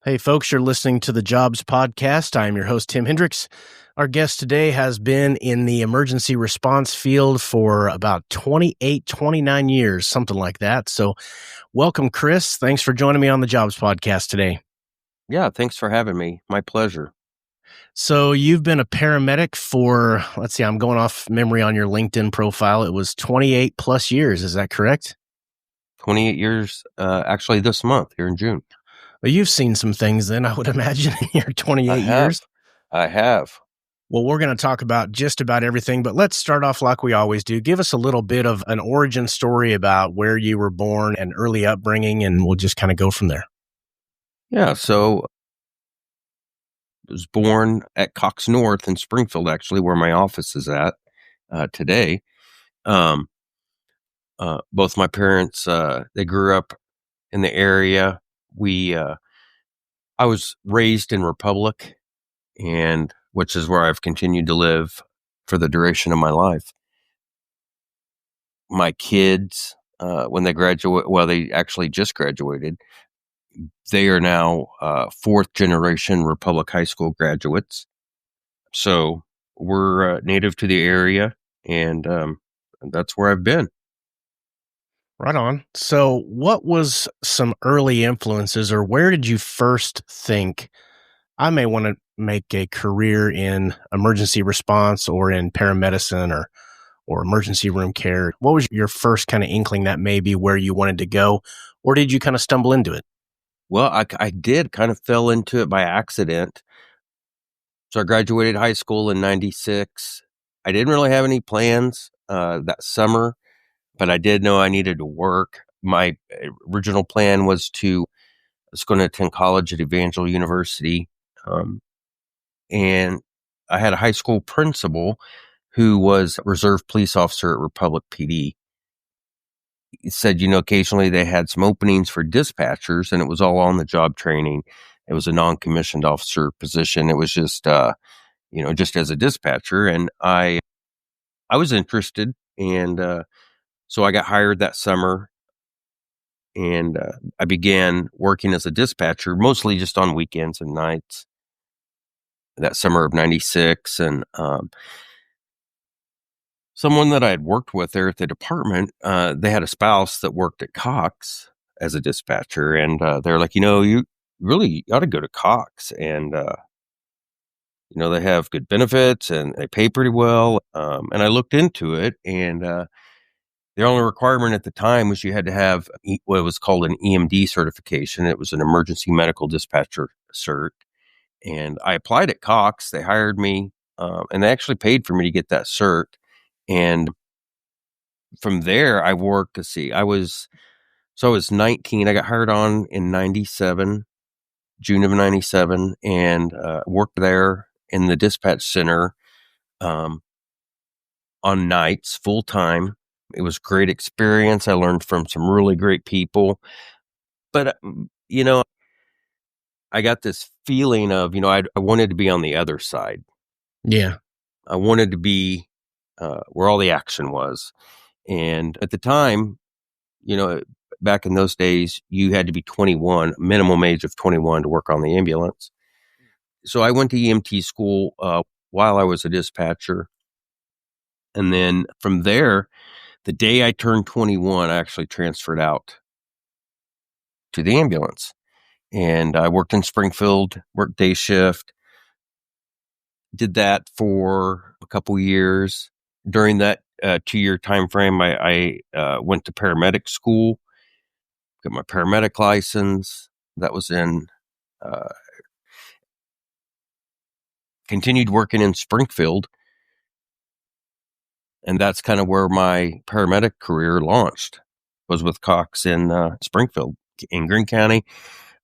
Hey, folks, you're listening to the Jobs Podcast. I am your host, Tim Hendricks. Our guest today has been in the emergency response field for about 28, 29 years, something like that. So welcome, Chris. Thanks for joining me on the Jobs Podcast today. Yeah, thanks for having me. My pleasure. So you've been a paramedic for, I'm going off memory on your LinkedIn profile. It was 28 plus years. Is that correct? 28 years, actually this month here in June. Well, you've seen some things then, I would imagine, in your 28 years. I have. Well, we're going to talk about just about everything, but let's start off like we always do. Give us a little bit of an origin story about where you were born and early upbringing, and we'll just kind of go from there. Yeah, so I was born at Cox North in Springfield, actually, where my office is at today. Both my parents, they grew up in the area. I was raised in Republic, and which is where I've continued to live for the duration of my life. My kids, when they graduate, well, they actually just graduated. They are now fourth generation Republic High School graduates. So we're native to the area, and that's where I've been. Right on. So what was some early influences, or where did you first think, I may want to make a career in emergency response or in paramedicine or emergency room care? What was your first kind of inkling that may be where you wanted to go, or did you kind of stumble into it? Well, I did kind of fell into it by accident. So I graduated high school in 96. I didn't really have any plans that summer, but I did know I needed to work. My original plan was I was going to attend college at Evangel University. And I had a high school principal who was a reserve police officer at Republic PD. He said, occasionally they had some openings for dispatchers, and it was all on the job training. It was a non-commissioned officer position. It was just, just as a dispatcher. And I was interested. And so I got hired that summer, and I began working as a dispatcher, mostly just on weekends and nights that summer of 96. And someone that I had worked with there at the department, they had a spouse that worked at Cox as a dispatcher. And they're like, you really ought to go to Cox. And, they have good benefits and they pay pretty well. And I looked into it, and the only requirement at the time was you had to have what was called an EMD certification. It was an emergency medical dispatcher cert. And I applied at Cox. They hired me, and they actually paid for me to get that cert. And from there, I worked I was 19. I got hired on in 97, June of 97, and worked there in the dispatch center on nights full time. It was a great experience. I learned from some really great people. But, I got this feeling of, I wanted to be on the other side. Yeah. I wanted to be where all the action was. And at the time, back in those days, you had to be 21, minimum age of 21 to work on the ambulance. So I went to EMT school while I was a dispatcher. And then from there, the day I turned 21, I actually transferred out to the ambulance. And I worked in Springfield, worked day shift, did that for a couple years. During that 2-year time frame, I went to paramedic school, got my paramedic license. That was in continued working in Springfield, and that's kind of where my paramedic career launched. Was with Cox in Springfield in Greene County.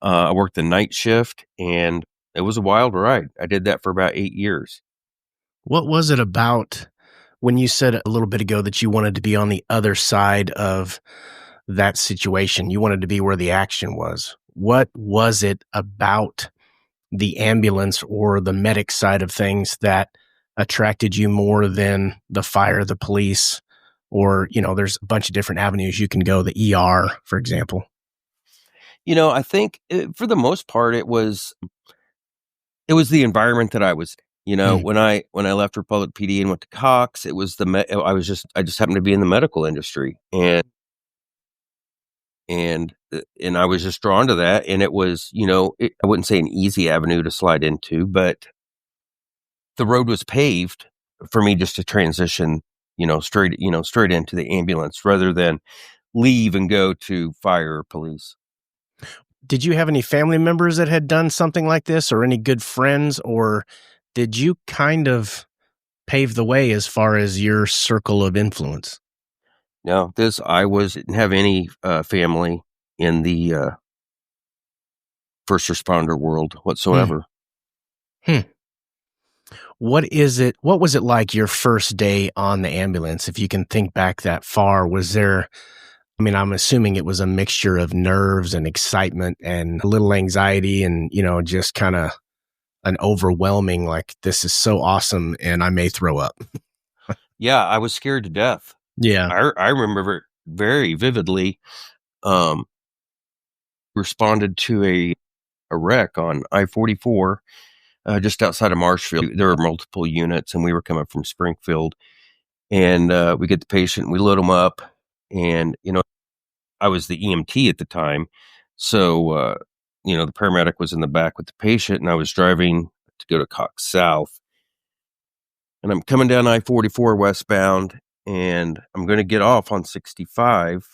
I worked the night shift, and it was a wild ride. I did that for about 8 years. What was it about when you said a little bit ago that you wanted to be on the other side of that situation? You wanted to be where the action was. What was it about the ambulance or the medic side of things that attracted you more than the fire, the police, or, there's a bunch of different avenues you can go, the ER, for example? I think for the most part, it was the environment that I was. Hmm. When I left Republic PD and went to Cox, it was I just happened to be in the medical industry, and I was just drawn to that, and it was, I wouldn't say an easy avenue to slide into, but the road was paved for me just to transition, straight into the ambulance rather than leave and go to fire or police. Did you have any family members that had done something like this, or any good friends, or did you kind of pave the way as far as your circle of influence? No, didn't have any family in the first responder world Hmm. whatsoever. Hmm. What was it like your first day on the ambulance? If you can think back that far, was there, I mean, I'm assuming it was a mixture of nerves and excitement and a little anxiety and, just kind of an overwhelming, like, this is so awesome and I may throw up. Yeah, I was scared to death. Yeah. I remember it very vividly. Um, Responded to a wreck on I-44 just outside of Marshfield. There were multiple units, and we were coming from Springfield. And we get the patient, we load him up, and I was the EMT at the time, so the paramedic was in the back with the patient, and I was driving to go to Cox South, and I'm coming down I-44 westbound, and I'm going to get off on 65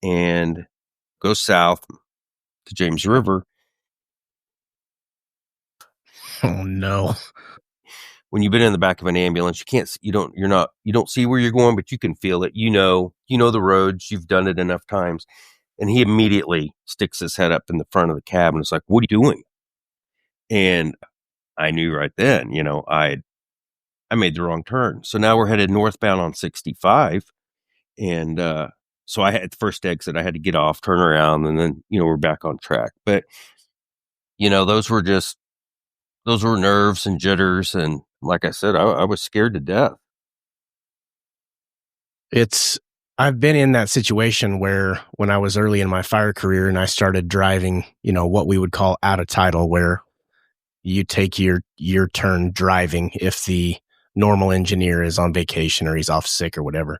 and go south to James River. Oh no. When you've been in the back of an ambulance, you can't, you don't see where you're going, but you can feel it. You know the roads. You've done it enough times. And he immediately sticks his head up in the front of the cab and is like, "What are you doing?" And I knew right then, I made the wrong turn. So now we're headed northbound on 65. And so I had the first exit. I had to get off, turn around, and then, we're back on track. But, those were nerves and jitters. And like I said, I was scared to death. It's I've been in that situation where when I was early in my fire career and I started driving, what we would call out of title, where you take your turn driving if the normal engineer is on vacation or he's off sick or whatever.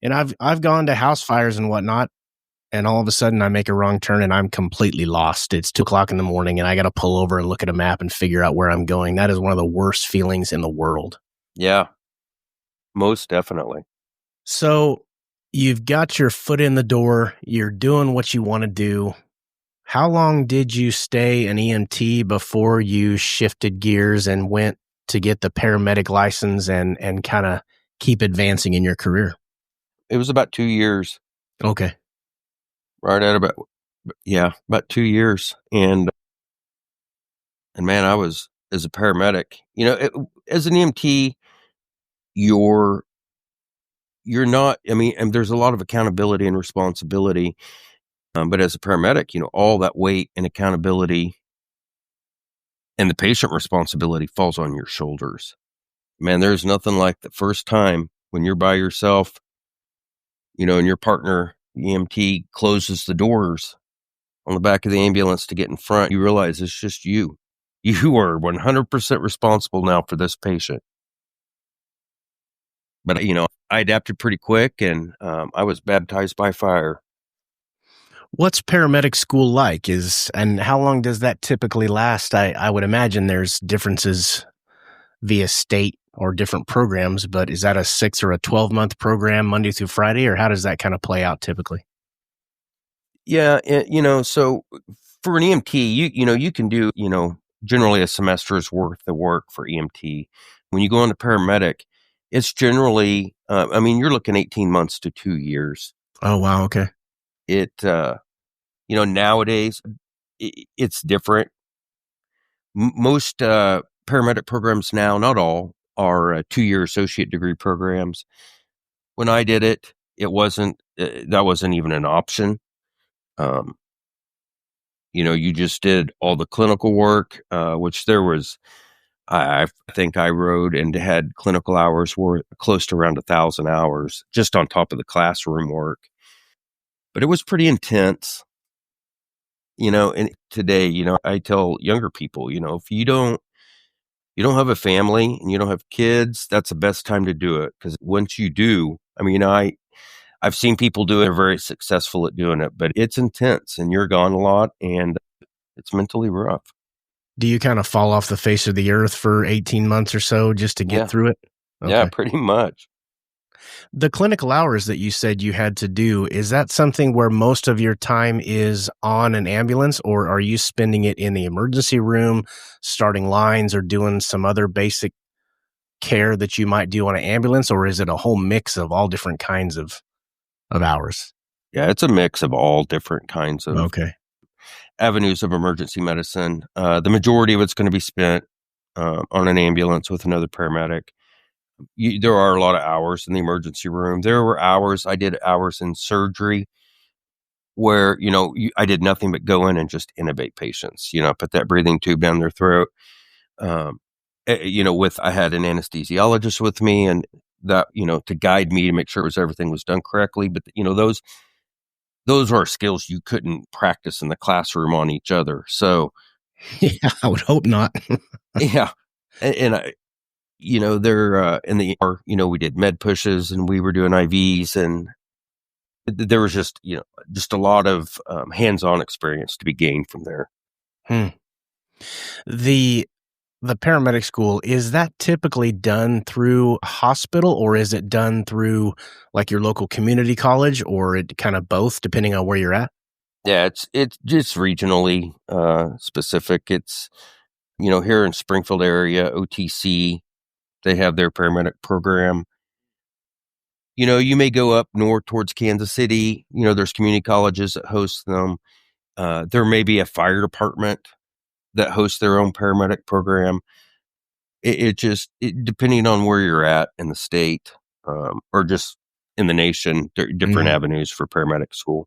And I've gone to house fires and whatnot, and all of a sudden I make a wrong turn and I'm completely lost. It's 2 o'clock in the morning and I got to pull over and look at a map and figure out where I'm going. That is one of the worst feelings in the world. Yeah, most definitely. So you've got your foot in the door. You're doing what you want to do. How long did you stay an EMT before you shifted gears and went to get the paramedic license and kind of keep advancing in your career? It was about 2 years, Okay. right at about, yeah, about 2 years. And man, I was, as a paramedic, as an EMT, you're, you're not, I mean, and there's a lot of accountability and responsibility. But as a paramedic, all that weight and accountability and the patient responsibility falls on your shoulders. Man, there's nothing like the first time when you're by yourself, and your partner, EMT, closes the doors on the back of the ambulance to get in front. You realize it's just you. You are 100% responsible now for this patient. But, I adapted pretty quick, and I was baptized by fire. What's paramedic school like? And how long does that typically last? I would imagine there's differences via state or different programs, but is that a 6 or a 12-month program Monday through Friday, or how does that kind of play out typically? Yeah, so for an EMT, you can do, generally a semester's worth of work for EMT. When you go on to paramedic, it's generally, I mean, you're looking 18 months to 2 years. Oh, wow. Okay. Nowadays it's different. Most paramedic programs now, not all, are 2-year associate degree programs. When I did it, that wasn't even an option. Um, you just did all the clinical work, which there was, I think I rode and had clinical hours were close to around 1,000 hours just on top of the classroom work. But it was pretty intense. And today, I tell younger people, if you don't have a family and you don't have kids, that's the best time to do it. Because once you do, I mean, I've seen people do it, are very successful at doing it, but it's intense and you're gone a lot and it's mentally rough. Do you kind of fall off the face of the earth for 18 months or so just to get Yeah. through it? Yeah, Okay. pretty much. The clinical hours that you said you had to do, is that something where most of your time is on an ambulance, or are you spending it in the emergency room, starting lines, or doing some other basic care that you might do on an ambulance, or is it a whole mix of all different kinds of hours? Yeah, it's a mix of all different kinds of Okay. avenues of emergency medicine. The majority of it's going to be spent on an ambulance with another paramedic. There are a lot of hours in the emergency room. There were hours, I did hours in surgery where, I did nothing but go in and just intubate patients, put that breathing tube down their throat. Um, I had an anesthesiologist with me and that, to guide me to make sure everything was done correctly. But, those are skills you couldn't practice in the classroom on each other. So, Yeah, I would hope not. yeah. And I, they're in the ER, we did med pushes and we were doing IVs and there was just a lot of hands-on experience to be gained from there. Hmm. The the paramedic school, is that typically done through a hospital, or is it done through, like, your local community college, or it kinda both depending on where you're at? Yeah, it's just regionally specific. It's here in Springfield area, OTC, they have their paramedic program. You may go up north towards Kansas City. There's community colleges that host them. There may be a fire department that hosts their own paramedic program. Depending on where you're at in the state or just in the nation, there are different Mhm. avenues for paramedic school.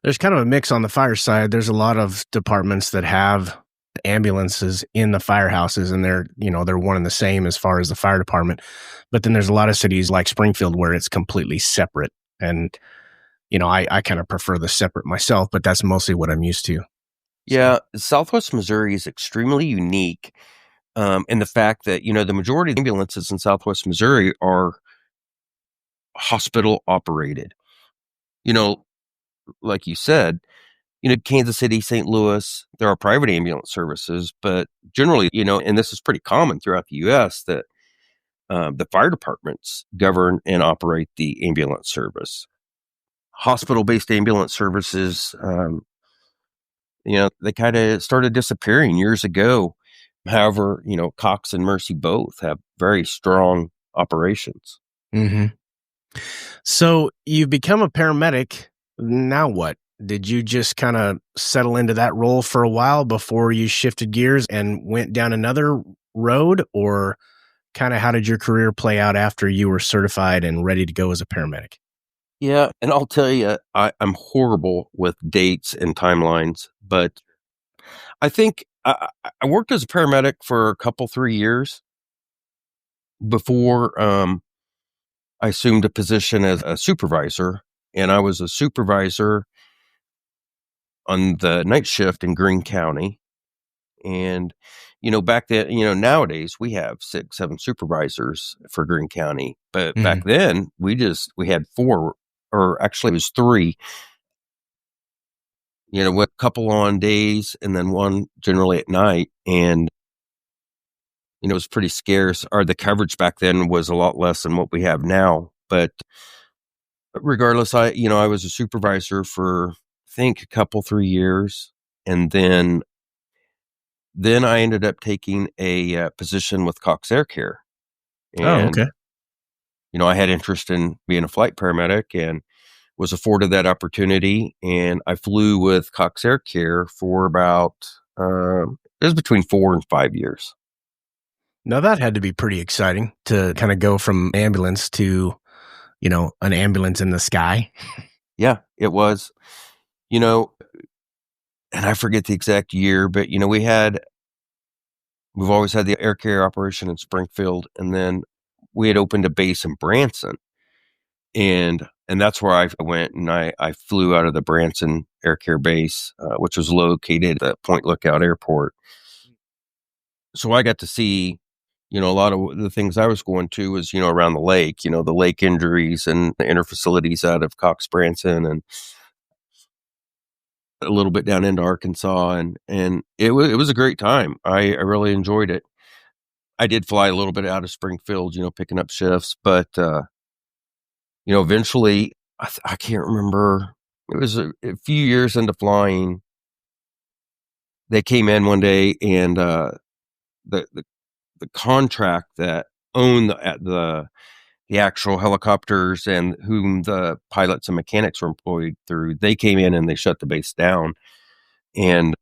There's kind of a mix on the fire side. There's a lot of departments that have ambulances in the firehouses, and they're one and the same as far as the fire department. But then there's a lot of cities like Springfield where it's completely separate. And, I kind of prefer the separate myself, but that's mostly what I'm used to. So, Yeah, Southwest Missouri is extremely unique in the fact that, the majority of the ambulances in Southwest Missouri are hospital operated. You know, like you said, Kansas City, St. Louis, there are private ambulance services, but generally, and this is pretty common throughout the U.S., that the fire departments govern and operate the ambulance service. Hospital based ambulance services, they kind of started disappearing years ago. However, Cox and Mercy both have very strong operations. mhm. So you become a paramedic. Now what? Did you just kind of settle into that role for a while before you shifted gears and went down another road? Or kind of how did your career play out after you were certified and ready to go as a paramedic? Yeah, and I'll tell you, I'm horrible with dates and timelines, but I think I worked as a paramedic for a couple, 3 years before I assumed a position as a supervisor. And I was a supervisor on the night shift in Greene County. And, back then, nowadays we have 6, 7 supervisors for Greene County. But back Mhm. then we had 4, or actually it was 3, with a couple on days and then one generally at night. And, it was pretty scarce, or the coverage back then was a lot less than what we have now. But regardless, I was a supervisor for, I think, a couple, 3 years. And then I ended up taking a position with Cox Air Care. Oh, And, okay. I had interest in being a flight paramedic and was afforded that opportunity. And I flew with Cox Air Care for about, it was between 4 and 5 years. Now that had to be pretty exciting to kind of go from ambulance to, an ambulance in the sky. Yeah, it was, you know, and I forget the exact year, but, we've always had the air carrier operation in Springfield. And then we had opened a base in Branson. And that's where I went and I flew out of the Branson Air Care Base, which was located at Point Lookout Airport. So I got to see, a lot of the things I was going to was, around the lake, the lake injuries and the inner facilities out of Cox Branson and a little bit down into Arkansas. And it was a great time. I really enjoyed it. I did fly a little bit out of Springfield, picking up shifts, but, eventually I can't remember. It was a few years into flying. They came in one day and, the contract that owned the actual helicopters and whom the pilots and mechanics were employed through, they came in and they shut the base down. And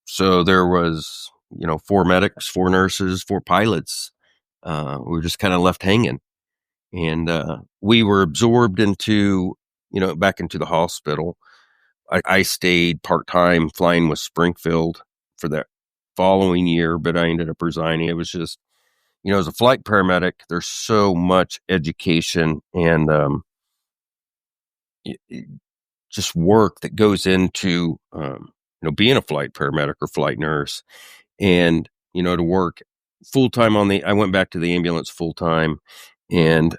so there was, 4 medics, 4 nurses, 4 pilots. We were just kind of left hanging. And we were absorbed into, back into the hospital. I stayed part-time flying with Springfield for that following year, but I ended up resigning. It was just, as a flight paramedic, there's so much education and just work that goes into, being a flight paramedic or flight nurse. And, to work full-time I went back to the ambulance full-time, and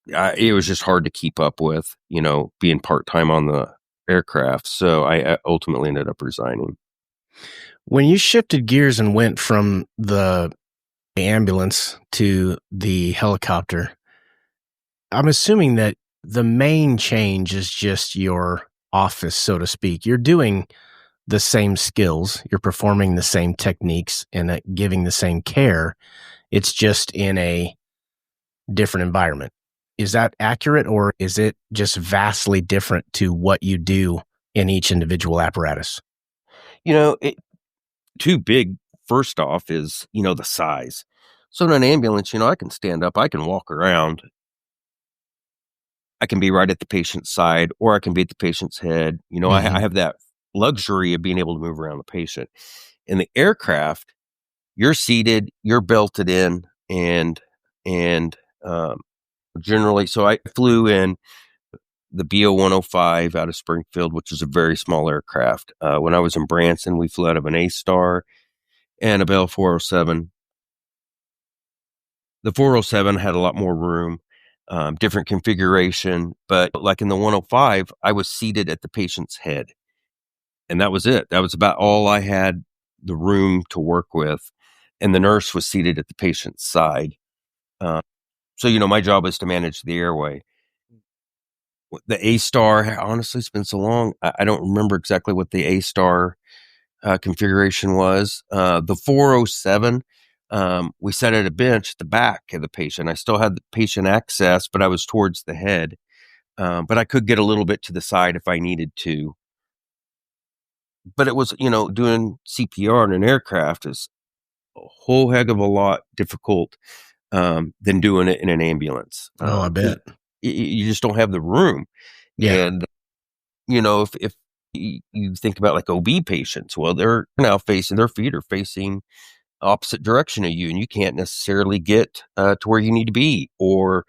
it was just hard to keep up with, being part-time on the aircraft. So I ultimately ended up resigning. When you shifted gears and went from the ambulance to the helicopter, I'm assuming that the main change is just your office, so to speak. You're doing the same skills, you're performing the same techniques, and giving the same care. It's just in a different environment. Is that accurate, or is it just vastly different to what you do in each individual apparatus? Too big, first off, is, the size. So in an ambulance, I can stand up, I can walk around, I can be right at the patient's side, or I can be at the patient's head. I have that luxury of being able to move around the patient. In the aircraft, you're seated, you're belted in, and generally, so I flew in the BO 105 out of Springfield, which is a very small aircraft. When I was in Branson, we flew out of an A-Star and a Bell 407. The 407 had a lot more room, different configuration, but like in the 105, I was seated at the patient's head. And that was it. That was about all I had the room to work with. And the nurse was seated at the patient's side. So, my job is to manage the airway. The A-Star, honestly, it's been so long, I don't remember exactly what the A-Star configuration was. The 407, we sat at a bench at the back of the patient. I still had the patient access, but I was towards the head. But I could get a little bit to the side if I needed to. But it was, doing CPR in an aircraft is a whole heck of a lot difficult than doing it in an ambulance. I bet. You just don't have the room. Yeah. And, if you think about like OB patients, well, they're now their feet are facing opposite direction of you, and you can't necessarily get to where you need to be, or,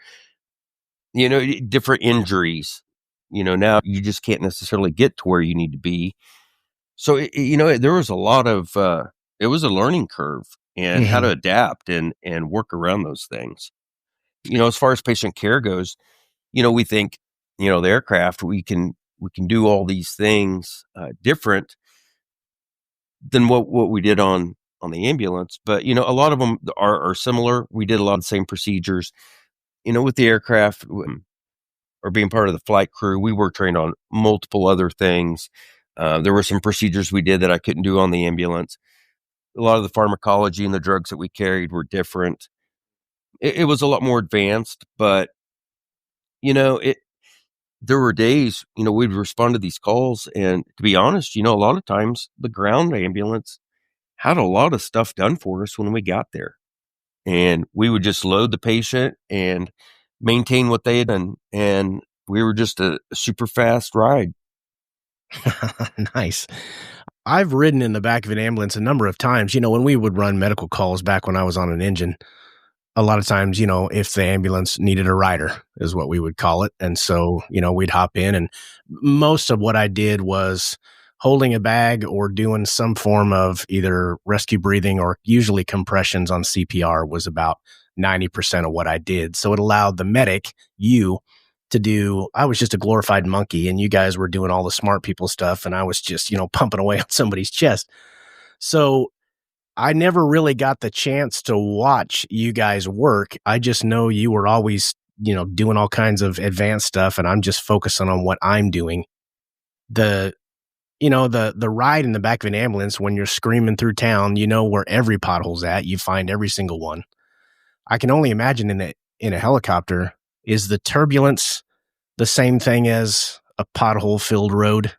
different injuries, now you just can't necessarily get to where you need to be. So, there was a lot of, it was a learning curve and how to adapt and work around those things. As far as patient care goes, we think, the aircraft, we can do all these things different than what we did on the ambulance. But, a lot of them are similar. We did a lot of the same procedures, with the aircraft or being part of the flight crew. We were trained on multiple other things. There were some procedures we did that I couldn't do on the ambulance. A lot of the pharmacology and the drugs that we carried were different. It was a lot more advanced, but, there were days, we'd respond to these calls, and to be honest, a lot of times the ground ambulance had a lot of stuff done for us when we got there, and we would just load the patient and maintain what they had done, and we were just a super fast ride. Nice. I've ridden in the back of an ambulance a number of times. When we would run medical calls back when I was on an engine, a lot of times, if the ambulance needed a rider is what we would call it. And so, we'd hop in, and most of what I did was holding a bag or doing some form of either rescue breathing or usually compressions on CPR was about 90% of what I did. So it allowed the medic, I was just a glorified monkey, and you guys were doing all the smart people stuff. And I was just, pumping away on somebody's chest. So I never really got the chance to watch you guys work. I just know you were always, doing all kinds of advanced stuff, and I'm just focusing on what I'm doing. The ride in the back of an ambulance when you're screaming through town, where every pothole's at, you find every single one. I can only imagine in a helicopter, is the turbulence the same thing as a pothole-filled road?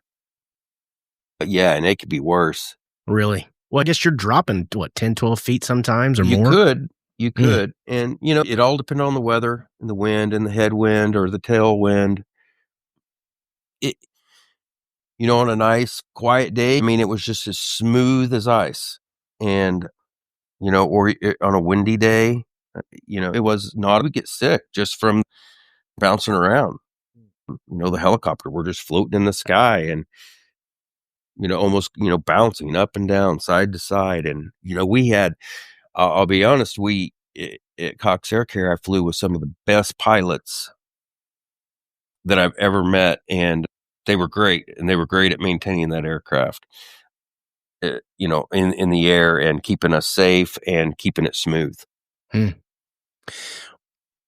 Yeah, and it could be worse. Really? Well, I guess you're dropping, 10, 12 feet sometimes or You more? You could. And, it all depends on the weather and the wind and the headwind or the tailwind. It, on a nice, quiet day, it was just as smooth as ice. And, or on a windy day, it was not to get sick just from bouncing around. The helicopter, we're just floating in the sky and, almost, bouncing up and down, side to side. And, we had, I'll be honest, at Cox Air Care, I flew with some of the best pilots that I've ever met. And they were great. And they were great at maintaining that aircraft, in the air and keeping us safe and keeping it smooth.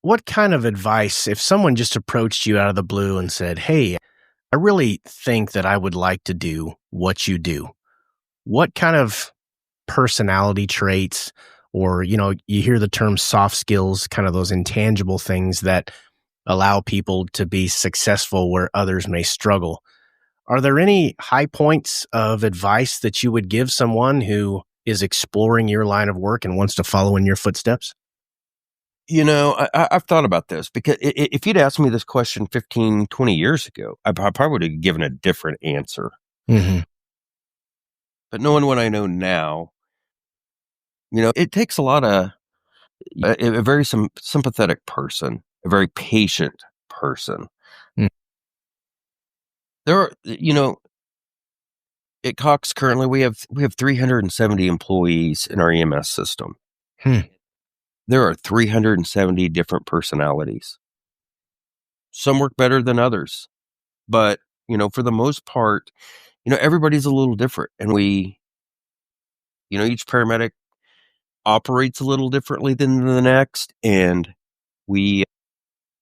What kind of advice, if someone just approached you out of the blue and said, "Hey, I really think that I would like to do what you do," what kind of personality traits, or, you hear the term soft skills, kind of those intangible things that allow people to be successful where others may struggle. Are there any high points of advice that you would give someone who is exploring your line of work and wants to follow in your footsteps? I've thought about this because if you'd asked me this question 15, 20 years ago, I probably would have given a different answer. Mm-hmm. But knowing what I know now, it takes a very sympathetic person, a very patient person. Mm. There are, at Cox currently we have 370 employees in our EMS system. There are 370 different personalities. Some work better than others, but for the most part, everybody's a little different, and each paramedic operates a little differently than the next, and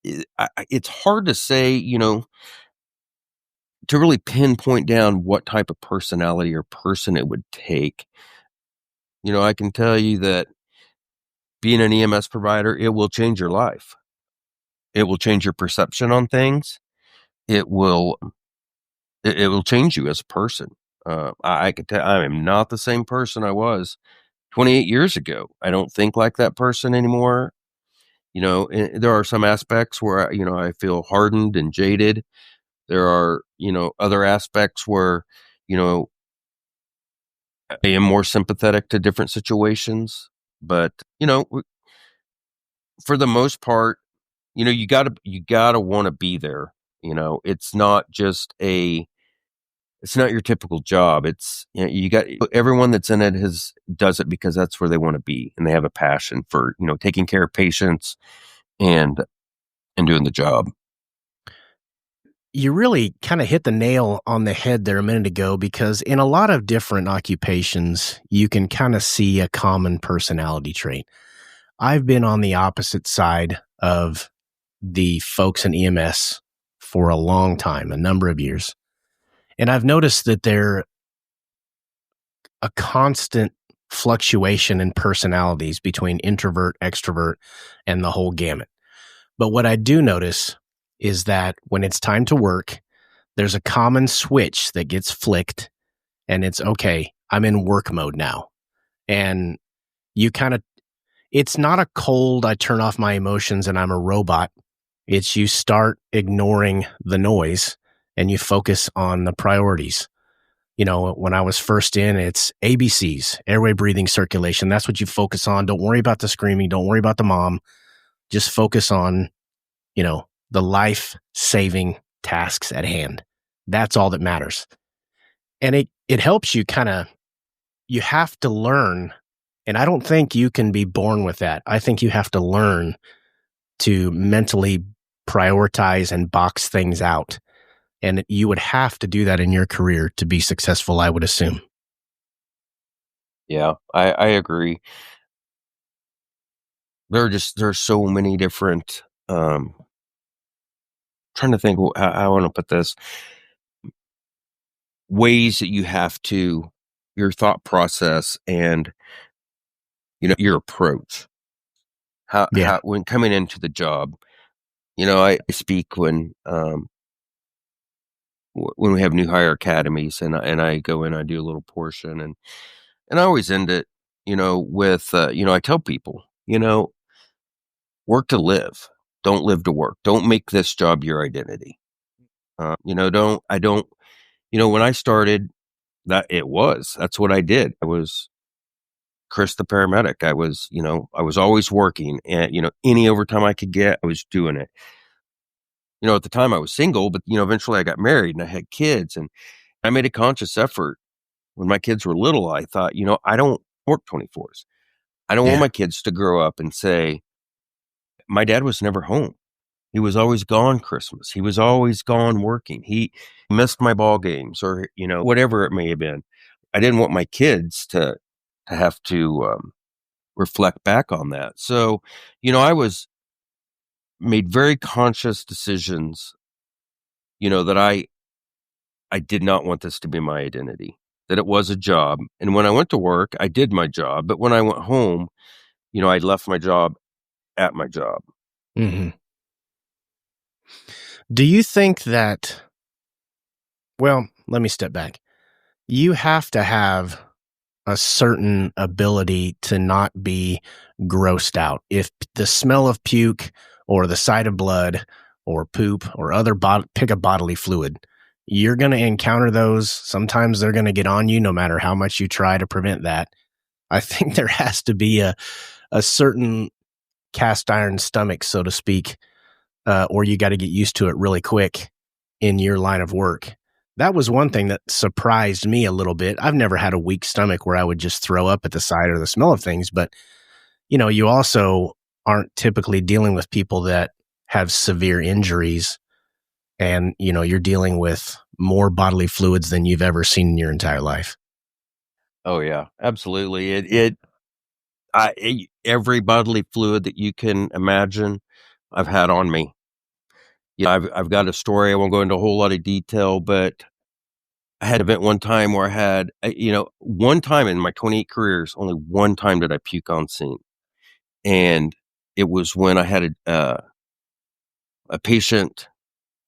it's hard to say, to really pinpoint down what type of personality or person it would take. I can tell you that being an EMS provider, it will change your life. It will change your perception on things. It will change you as a person. I could tell I am not the same person I was 28 years ago. I don't think like that person anymore. There are some aspects where, I feel hardened and jaded. There are, other aspects where, I am more sympathetic to different situations. But, for the most part, you gotta want to be there. It's not it's not your typical job. It's, you got everyone that's in it does it because that's where they want to be. And they have a passion for, taking care of patients and doing the job. You really kind of hit the nail on the head there a minute ago, because in a lot of different occupations, you can kind of see a common personality trait. I've been on the opposite side of the folks in EMS for a long time, a number of years. And I've noticed that they're a constant fluctuation in personalities between introvert, extrovert, and the whole gamut. But what I do notice is that when it's time to work, there's a common switch that gets flicked, and it's okay, I'm in work mode now. And it's not a cold, I turn off my emotions and I'm a robot. It's you start ignoring the noise and you focus on the priorities. When I was first in, it's ABCs, airway, breathing, circulation. That's what you focus on. Don't worry about the screaming. Don't worry about the mom. Just focus on, the life saving tasks at hand. That's all that matters. And it helps you you have to learn. And I don't think you can be born with that. I think you have to learn to mentally prioritize and box things out. And you would have to do that in your career to be successful, I would assume. Yeah, I agree. There's so many different, trying to think how I want to put this, ways that you have to, your thought process and, your approach. Yeah. When coming into the job, I speak when we have new hire academies, and I go in, I do a little portion, and I always end it, with, I tell people, work to live, don't live to work. Don't make this job your identity. I don't, when I started, that's what I did. I was Chris the paramedic. I was always working, and, any overtime I could get, I was doing it. At the time I was single, but, eventually I got married and I had kids, and I made a conscious effort when my kids were little. I thought, I don't work 24s. I don't want Yeah. my kids to grow up and say, my dad was never home. He was always gone Christmas. He was always gone working. He missed my ball games, or, whatever it may have been. I didn't want my kids to have to reflect back on that. So, I was made very conscious decisions, that I did not want this to be my identity, that it was a job. And when I went to work, I did my job. But when I went home, I left my job at my job. Hmm. Do you think that, well, let me step back. You have to have a certain ability to not be grossed out. If the smell of puke or the sight of blood or poop or pick a bodily fluid, you're going to encounter those. Sometimes they're going to get on you no matter how much you try to prevent that. I think there has to be a certain cast iron stomach, so to speak, or you got to get used to it really quick in your line of work. That was one thing that surprised me a little bit. I've never had a weak stomach where I would just throw up at the sight or the smell of things, but you also aren't typically dealing with people that have severe injuries, and you're dealing with more bodily fluids than you've ever seen in your entire life. Oh yeah, absolutely. Every bodily fluid that you can imagine, I've had on me. Yeah, I've got a story. I won't go into a whole lot of detail, but I had an event one time where I had, one time in my 28 careers, only one time did I puke on scene. And it was when I had a patient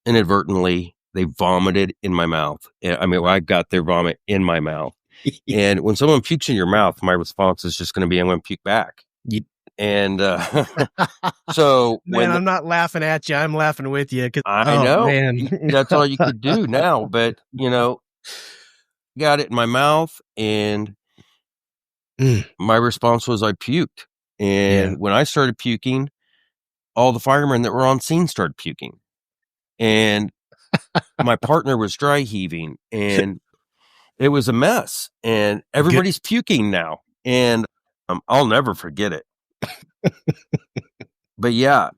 inadvertently, they vomited in my mouth. I mean, I got their vomit in my mouth. And when someone pukes in your mouth, my response is just going to be, I'm going to puke back. You- And so Man, I'm not laughing at you. I'm laughing with you. I know Man. that's all you could do now, but got it in my mouth, and my response was I puked. And Yeah. when I started puking, all the firemen that were on scene started puking, and my partner was dry heaving, and it was a mess, and everybody's puking now, and I'll never forget it. But yeah,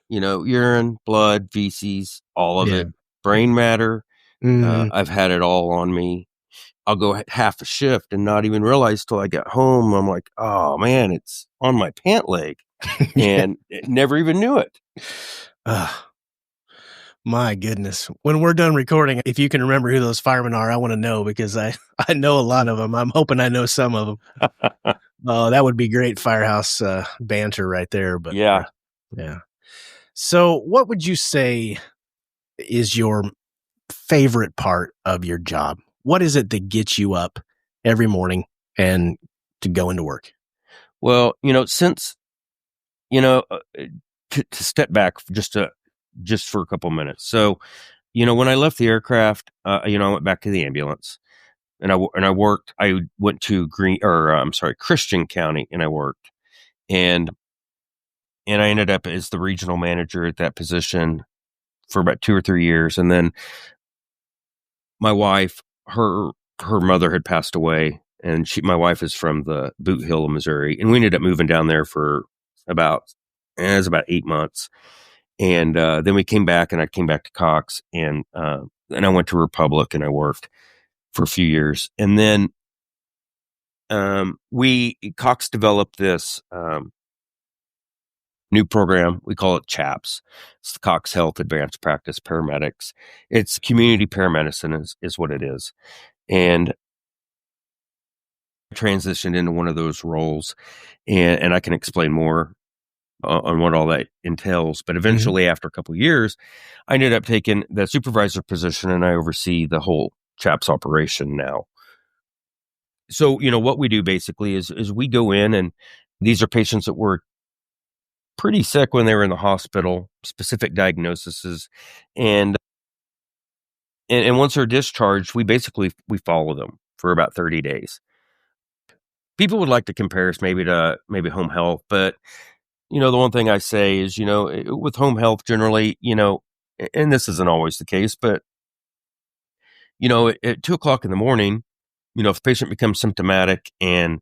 urine, blood, feces, all of Yeah. it, brain matter. Mhm. I've had it all on me. I'll go half a shift and not even realize till I get home. I'm like, oh man, it's on my pant leg, Yeah. and never even knew it. My goodness. When we're done recording, if you can remember who those firemen are, I want to know, because I know a lot of them. I'm hoping I know some of them. Oh, that would be great firehouse banter right there. But Yeah. yeah. So what would you say is your favorite part of your job? What is it that gets you up every morning and to go into work? Well, since to step back just for a couple minutes. So, when I left the aircraft, I went back to the ambulance. and I worked. I went to Christian County, and I worked, and I ended up as the regional manager at that position for about 2 or 3 years, and then my wife, her mother had passed away, and my wife is from the Boot Hill of Missouri, and we ended up moving down there for about it was about 8 months, and then we came back, and I came back to Cox, and I went to Republic, and I worked for a few years, and then we Cox developed this new program. We call it CHAPS. It's the Cox Health Advanced Practice Paramedics. It's community paramedicine is what it is. And I transitioned into one of those roles, and I can explain more on what all that entails. But eventually, after a couple of years, I ended up taking the supervisor position, and I oversee the whole CHAPS operation now. So, what we do basically is we go in, and these are patients that were pretty sick when they were in the hospital, specific diagnoses, and once they're discharged, we follow them for about 30 days. People would like to compare us maybe to home health, but the one thing I say is, with home health generally, and this isn't always the case, but at 2:00 in the morning, if the patient becomes symptomatic and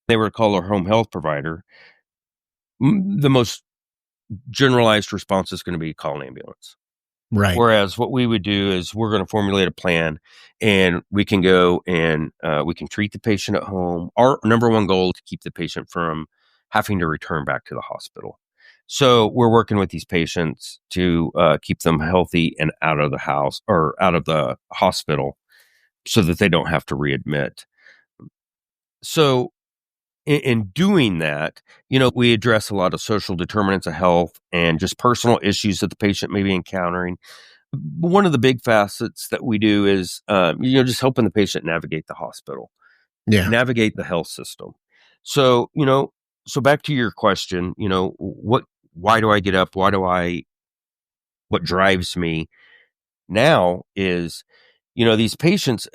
they were to call their home health provider, the most generalized response is going to be call an ambulance. Right. Whereas what we would do is we're going to formulate a plan, and we can go and we can treat the patient at home. Our number one goal is to keep the patient from having to return back to the hospital. So we're working with these patients to keep them healthy and out of the house or out of the hospital so that they don't have to readmit. So in doing that, we address a lot of social determinants of health and just personal issues that the patient may be encountering. One of the big facets that we do is, just helping the patient navigate the hospital, navigate the health system. So, so back to your question, why do I get up? What drives me now is, these patients,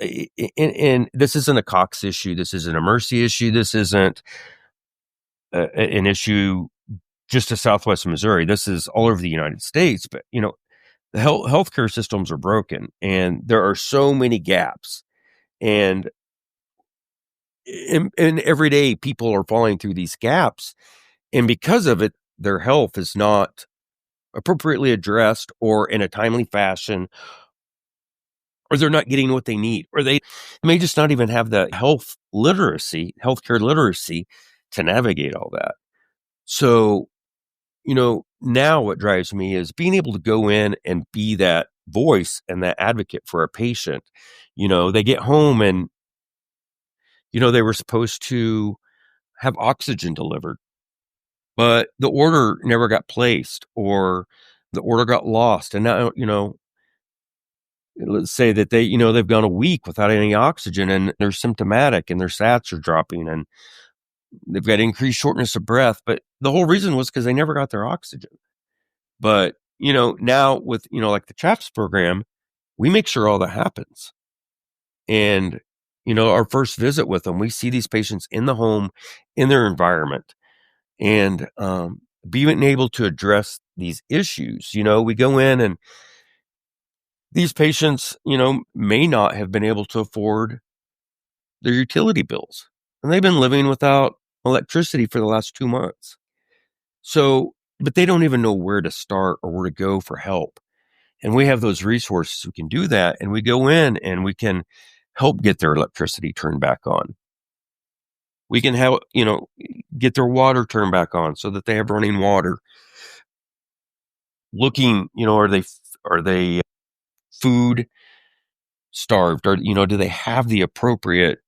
and this isn't a Cox issue. This isn't a Mercy issue. This isn't an issue just to Southwest Missouri. This is all over the United States. But, the healthcare systems are broken, and there are so many gaps. And every day people are falling through these gaps. And because of it, their health is not appropriately addressed or in a timely fashion, or they're not getting what they need, or they may just not even have the healthcare literacy to navigate all that. So, now what drives me is being able to go in and be that voice and that advocate for a patient. They get home and, they were supposed to have oxygen delivered, but the order never got placed, or the order got lost. And now, let's say that they've gone a week without any oxygen, and they're symptomatic, and their SATs are dropping, and they've got increased shortness of breath. But the whole reason was because they never got their oxygen. But, now with, like the CHAPS program, we make sure all that happens. And, our first visit with them, we see these patients in the home, in their environment, and being able to address these issues. We go in, and these patients, may not have been able to afford their utility bills, and they've been living without electricity for the last 2 months. So, but they don't even know where to start or where to go for help. And we have those resources who can do that. And we go in and we can help get their electricity turned back on. We can help, get their water turned back on so that they have running water. Looking, are they food starved, or, do they have the appropriate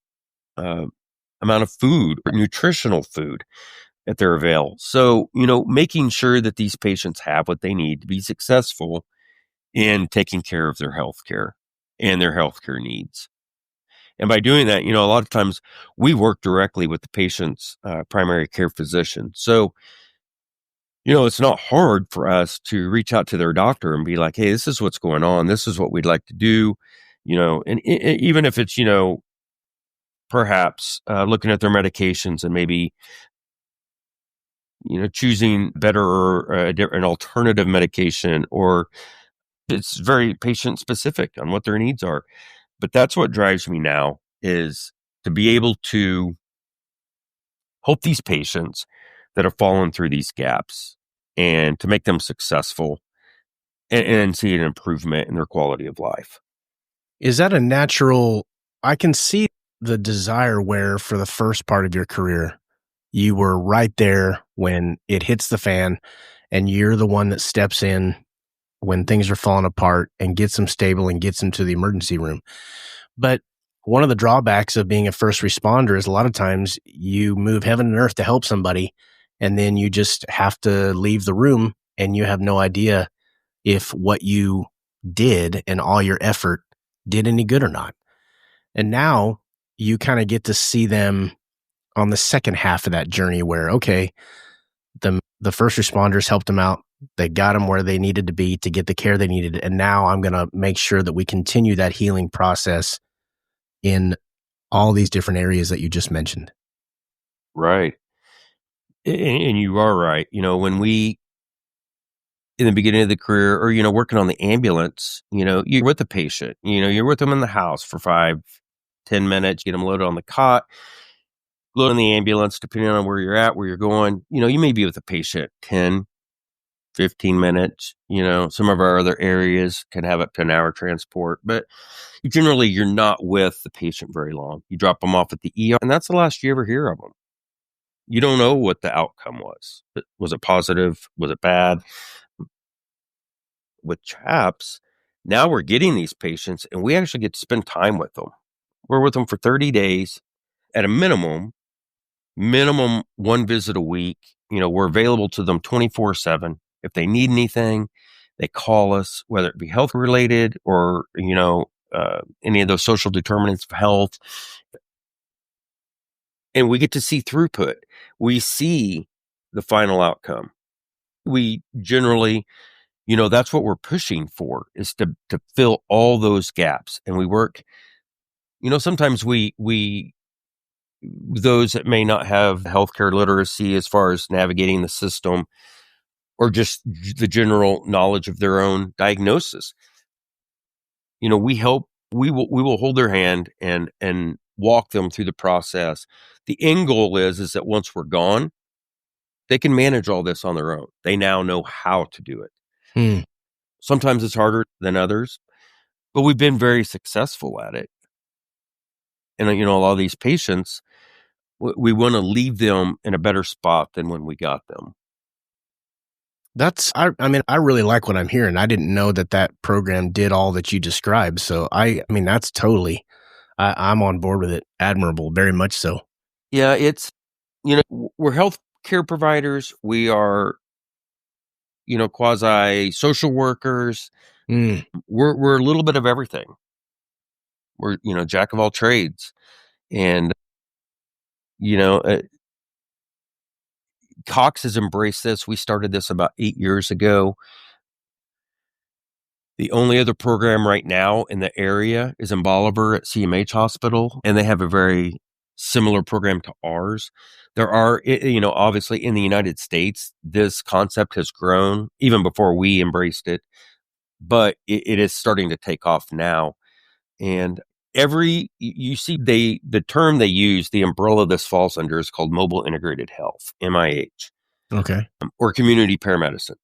amount of food or nutritional food at their avail? So, making sure that these patients have what they need to be successful in taking care of their healthcare and their healthcare needs. And by doing that, a lot of times we work directly with the patient's primary care physician. So, it's not hard for us to reach out to their doctor and be like, hey, this is what's going on. This is what we'd like to do. and even if it's, perhaps looking at their medications and maybe, choosing better or an alternative medication, or it's very patient specific on what their needs are. But that's what drives me now, is to be able to help these patients that have fallen through these gaps and to make them successful, and see an improvement in their quality of life. Is that a natural? I can see the desire where for the first part of your career, you were right there when it hits the fan and you're the one that steps in when things are falling apart and gets them stable and gets them to the emergency room. But one of the drawbacks of being a first responder is a lot of times you move heaven and earth to help somebody, and then you just have to leave the room and you have no idea if what you did and all your effort did any good or not. And now you kind of get to see them on the second half of that journey where, okay, the first responders helped them out. They got them where they needed to be to get the care they needed. And now I'm going to make sure that we continue that healing process in all these different areas that you just mentioned. Right. And you are right. When we, in the beginning of the career, or, working on the ambulance, you're with the patient, you're with them in the house for 5-10 minutes, get them loaded on the cot, load in the ambulance, depending on where you're at, where you're going. You may be with the patient 10-15 minutes. Some of our other areas can have up to an hour transport, but generally you're not with the patient very long. You drop them off at the ER, and that's the last you ever hear of them. You don't know what the outcome was. Was it positive? Was it bad? With CHAPS, now we're getting these patients and we actually get to spend time with them. We're with them for 30 days at a minimum one visit a week. We're available to them 24/7. If they need anything, they call us, whether it be health related or, any of those social determinants of health. And we get to see throughput. We see the final outcome. We generally, that's what we're pushing for, is to fill all those gaps. And we work, sometimes we those that may not have healthcare literacy as far as navigating the system, or just the general knowledge of their own diagnosis. We will hold their hand and walk them through the process. The end goal is that once we're gone, they can manage all this on their own. They now know how to do it. Hmm. Sometimes it's harder than others, but we've been very successful at it. And, a lot of these patients, we want to leave them in a better spot than when we got them. I mean, I really like what I'm hearing. I didn't know that program did all that you described. So I mean, that's totally, I'm on board with it. Admirable, very much so. Yeah, it's, we're health care providers. We are, quasi social workers. Mm. We're a little bit of everything. We're, jack of all trades. And, Cox has embraced this. We started this about 8 years ago. The only other program right now in the area is in Bolivar at CMH Hospital, and they have a very similar program to ours. There are, obviously in the United States, this concept has grown even before we embraced it, but it is starting to take off now. And you see, the term they use, the umbrella this falls under, is called mobile integrated health, MIH, Okay. or community paramedicine.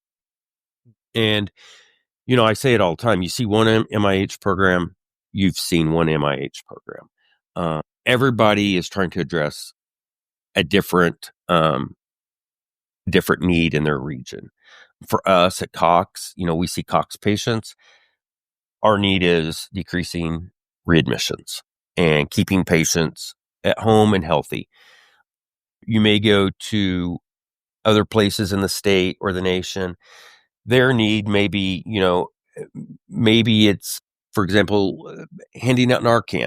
And, I say it all the time. You see one MIH program, you've seen one MIH program. Everybody is trying to address a different need in their region. For us at Cox, we see Cox patients. Our need is decreasing readmissions and keeping patients at home and healthy. You may go to other places in the state or the nation. Their need may be, maybe it's, for example, handing out Narcan,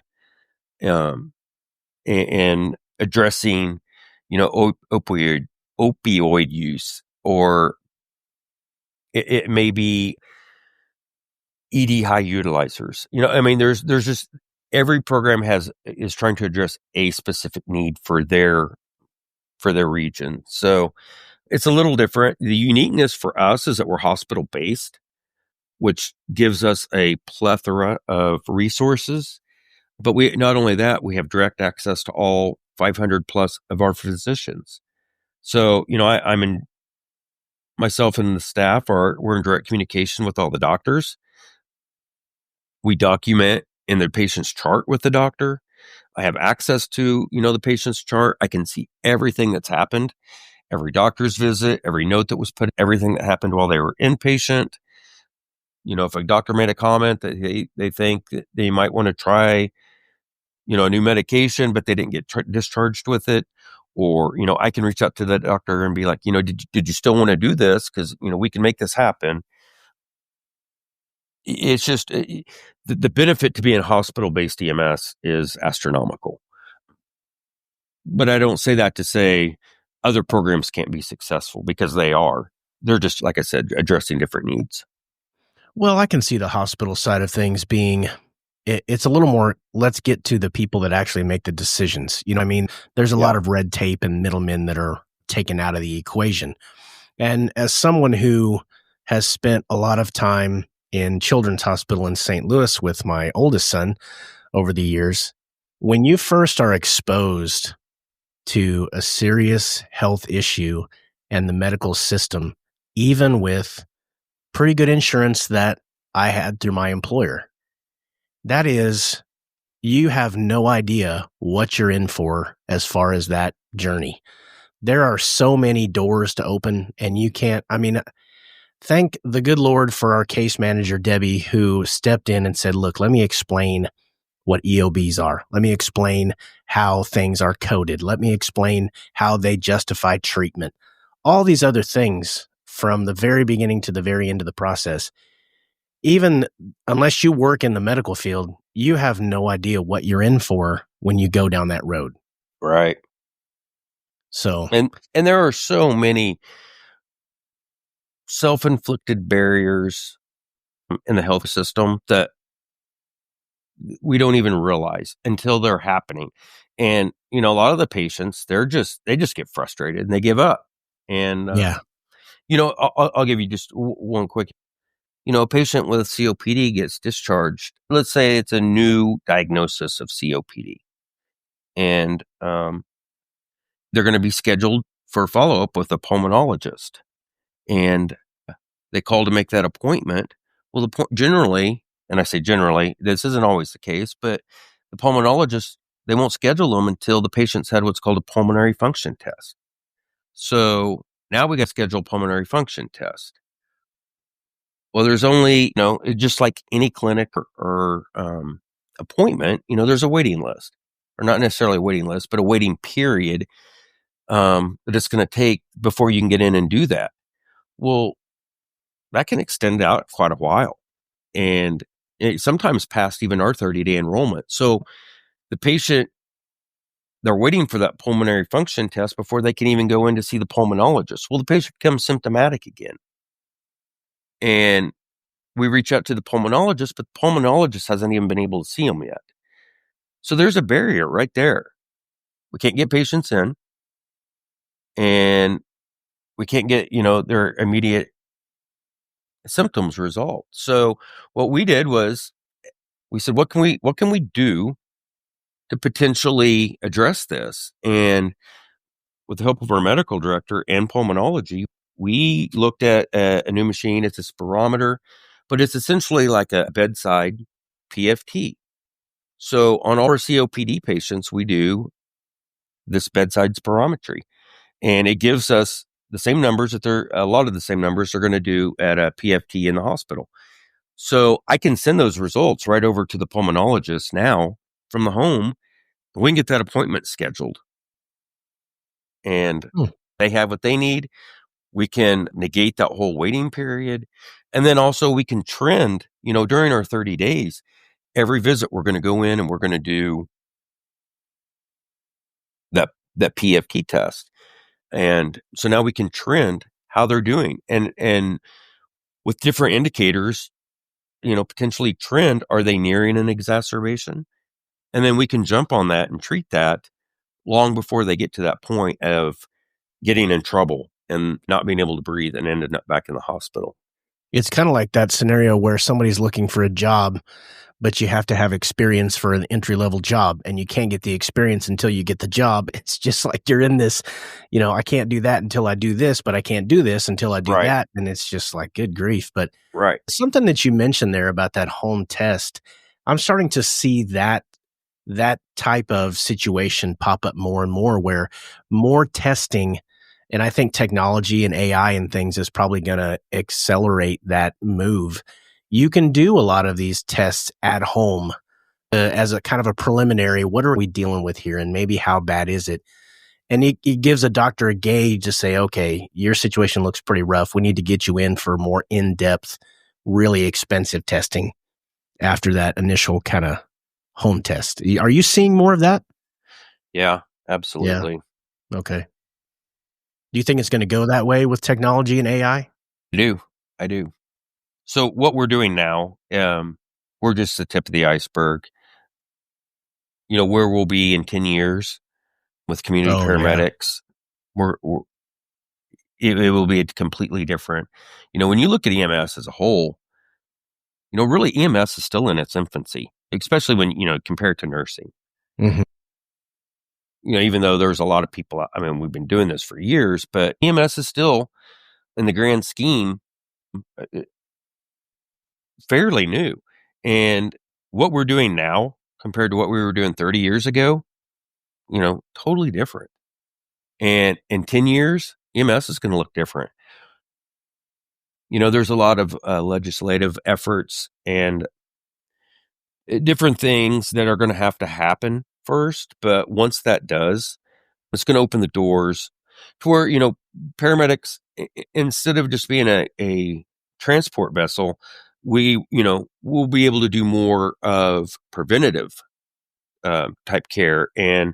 and addressing, opioid use, or it may be, ED high utilizers. I mean, there's just every program is trying to address a specific need for their region. So it's a little different. The uniqueness for us is that we're hospital based, which gives us a plethora of resources. But we not only that, we have direct access to all 500 plus of our physicians. So, I'm in myself and the staff we're in direct communication with all the doctors. We document in the patient's chart with the doctor. I have access to, the patient's chart. I can see everything that's happened, every doctor's visit, every note that was put, everything that happened while they were inpatient. If a doctor made a comment that they think that they might want to try, a new medication, but they didn't get discharged with it. Or, I can reach out to the doctor and be like, did you still want to do this? Because, we can make this happen. It's just the benefit to being hospital-based EMS is astronomical. But I don't say that to say other programs can't be successful, because they are. They're just, like I said, addressing different needs. Well, I can see the hospital side of things being it's a little more, let's get to the people that actually make the decisions. You know what I mean? There's a lot of red tape and middlemen that are taken out of the equation. And as someone who has spent a lot of time in Children's Hospital in St. Louis with my oldest son over the years, when you first are exposed to a serious health issue and the medical system, even with pretty good insurance that I had through my employer, that is, you have no idea what you're in for as far as that journey. There are so many doors to open, and you can't, thank the good Lord for our case manager, Debbie, who stepped in and said, look, let me explain what EOBs are. Let me explain how things are coded. Let me explain how they justify treatment. All these other things from the very beginning to the very end of the process. Even unless you work in the medical field, you have no idea what you're in for when you go down that road. Right. So, and there are so many self-inflicted barriers in the health system that we don't even realize until they're happening. And, a lot of the patients, they just get frustrated and they give up. And, yeah. I'll give you just one quick, a patient with COPD gets discharged. Let's say it's a new diagnosis of COPD, and they're going to be scheduled for follow-up with a pulmonologist, and they call to make that appointment. Well, generally, and I say generally, this isn't always the case, but the pulmonologist, they won't schedule them until the patient's had what's called a pulmonary function test. So now we got to schedule a pulmonary function test. Well, there's only, just like any clinic or appointment, there's a waiting list, or not necessarily a waiting list, but a waiting period that it's going to take before you can get in and do that. Well, that can extend out quite a while, and it sometimes past even our 30-day enrollment. So the patient, they're waiting for that pulmonary function test before they can even go in to see the pulmonologist. Well, the patient becomes symptomatic again, and we reach out to the pulmonologist, but the pulmonologist hasn't even been able to see them yet. So there's a barrier right there. We can't get patients in, and we can't get, their immediate symptoms resolved. So what we did was we said, what can we do to potentially address this? And with the help of our medical director and pulmonology, we looked at a new machine. It's a spirometer, but it's essentially like a bedside PFT. So on all our COPD patients, we do this bedside spirometry, and it gives us the same numbers a lot of the same numbers they're going to do at a PFT in the hospital. So I can send those results right over to the pulmonologist now from the home. We can get that appointment scheduled, and they have what they need. We can negate that whole waiting period. And then also we can trend, during our 30 days, every visit we're going to go in and we're going to do that PFT test. And so now we can trend how they're doing, and with different indicators, potentially trend, are they nearing an exacerbation? And then we can jump on that and treat that long before they get to that point of getting in trouble and not being able to breathe and ended up back in the hospital. It's kind of like that scenario where somebody's looking for a job, but you have to have experience for an entry level job, and you can't get the experience until you get the job. It's just like you're in this, I can't do that until I do this, but I can't do this until I do Right, that. And it's just like, good grief. But right. something that you mentioned there about that home test, I'm starting to see that type of situation pop up more and more, where more testing, and I think technology and AI and things is probably going to accelerate that move. You can do a lot of these tests at home as a kind of a preliminary. What are we dealing with here? And maybe how bad is it? And it gives a doctor a gauge to say, okay, your situation looks pretty rough. We need to get you in for more in-depth, really expensive testing after that initial kind of home test. Are you seeing more of that? Yeah, Yeah. absolutely. Okay. Do you think it's going to go that way with technology and AI? I do. I do. So what we're doing now, we're just the tip of the iceberg. Where we'll be in 10 years with community Oh, yeah. paramedics, it will be completely different. When you look at EMS as a whole, really EMS is still in its infancy, especially when, compared to nursing. Mhm. Even though there's a lot of people, I mean, we've been doing this for years, but EMS is still, in the grand scheme, fairly new. And what we're doing now compared to what we were doing 30 years ago, totally different. And in 10 years, EMS is going to look different. There's a lot of legislative efforts and different things that are going to happen first. But once that does, it's going to open the doors to where, paramedics, instead of just being a transport vessel, we'll be able to do more of preventative type care and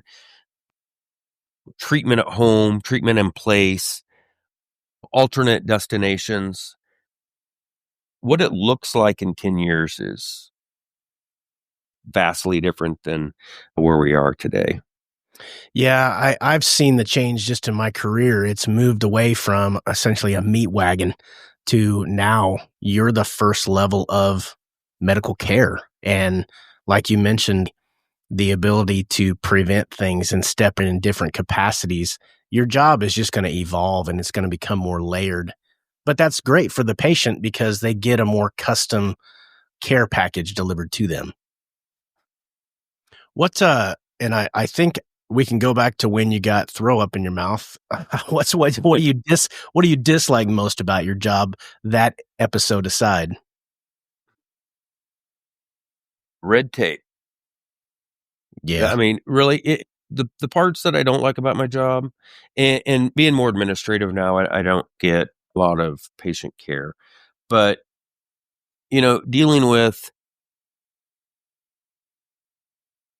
treatment at home, treatment in place, alternate destinations. What it looks like in 10 years is vastly different than where we are today. Yeah, I've seen the change just in my career. It's moved away from essentially a meat wagon to now you're the first level of medical care. And like you mentioned, the ability to prevent things and step in different capacities, your job is just going to evolve and it's going to become more layered. But that's great for the patient because they get a more custom care package delivered to them. And I think we can go back to when you got throw up in your mouth. What do you dislike most about your job, that episode aside? Red tape. I Yeah. mean, really, the parts that I don't like about my job, and being more administrative now, I don't get a lot of patient care, but dealing with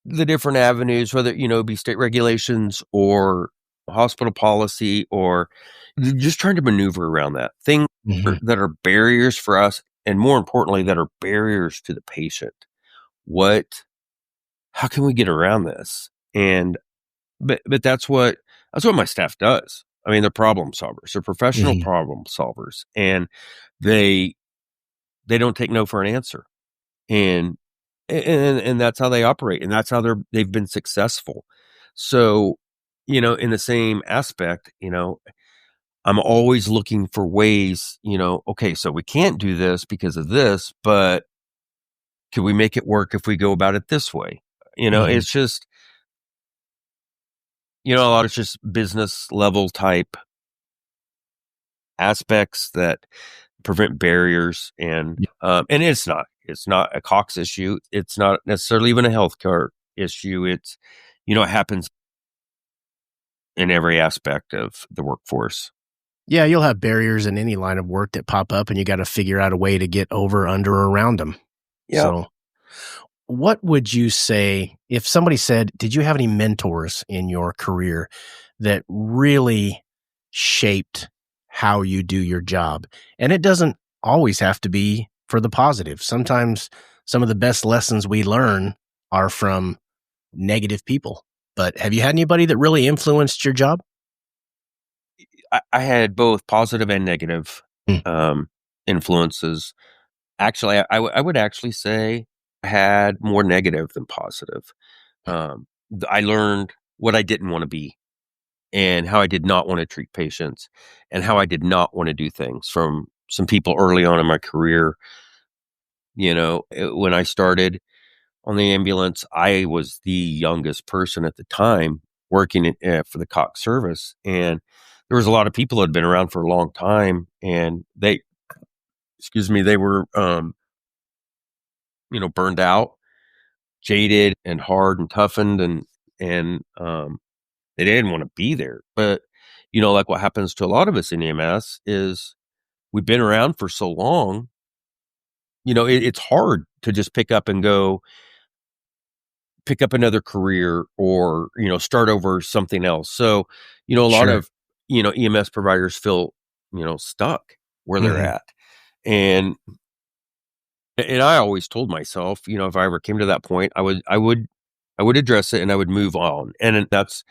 the different avenues, whether be state regulations or hospital policy, or just trying to maneuver around that thing Mhm. that are barriers for us, and more importantly, that are barriers to the patient. How can we get around this? And but that's what my staff does. I mean, they're problem solvers. They're professional Mhm. problem solvers, and they they don't take no for an answer. And and that's how they operate, and that's how they've been successful. So, in the same aspect, I'm always looking for ways, okay, so we can't do this because of this, but can we make it work if we go about it this way? Mhm. It's just, a lot of just business level type aspects that prevent barriers, and it's not a Cox issue. It's not necessarily even a healthcare issue. It happens in every aspect of the workforce. Yeah, you'll have barriers in any line of work that pop up, and you gotta figure out a way to get over, under, or around them. Yeah. So, what would you say if somebody said, "Did you have any mentors in your career that really shaped how you do your job?" And it doesn't always have to be for the positive. Sometimes some of the best lessons we learn are from negative people. But have you had anybody that really influenced your job? I had both positive and negative Mm. influences. Actually, I would actually say I had more negative than positive. I learned what I didn't want to be and how I did not want to treat patients and how I did not want to do things from some people early on in my career. When I started on the ambulance, I was the youngest person at the time working for the Cox service. And there was a lot of people that had been around for a long time and they were, burned out, jaded and hard and toughened and they didn't want to be there. But, like what happens to a lot of us in EMS is we've been around for so long, it's hard to just pick up another career or, start over something else. So, a lot Sure. of, EMS providers feel, stuck where they're Hmm. at. And I always told myself, if I ever came to that point, I would address it and I would move on. And that's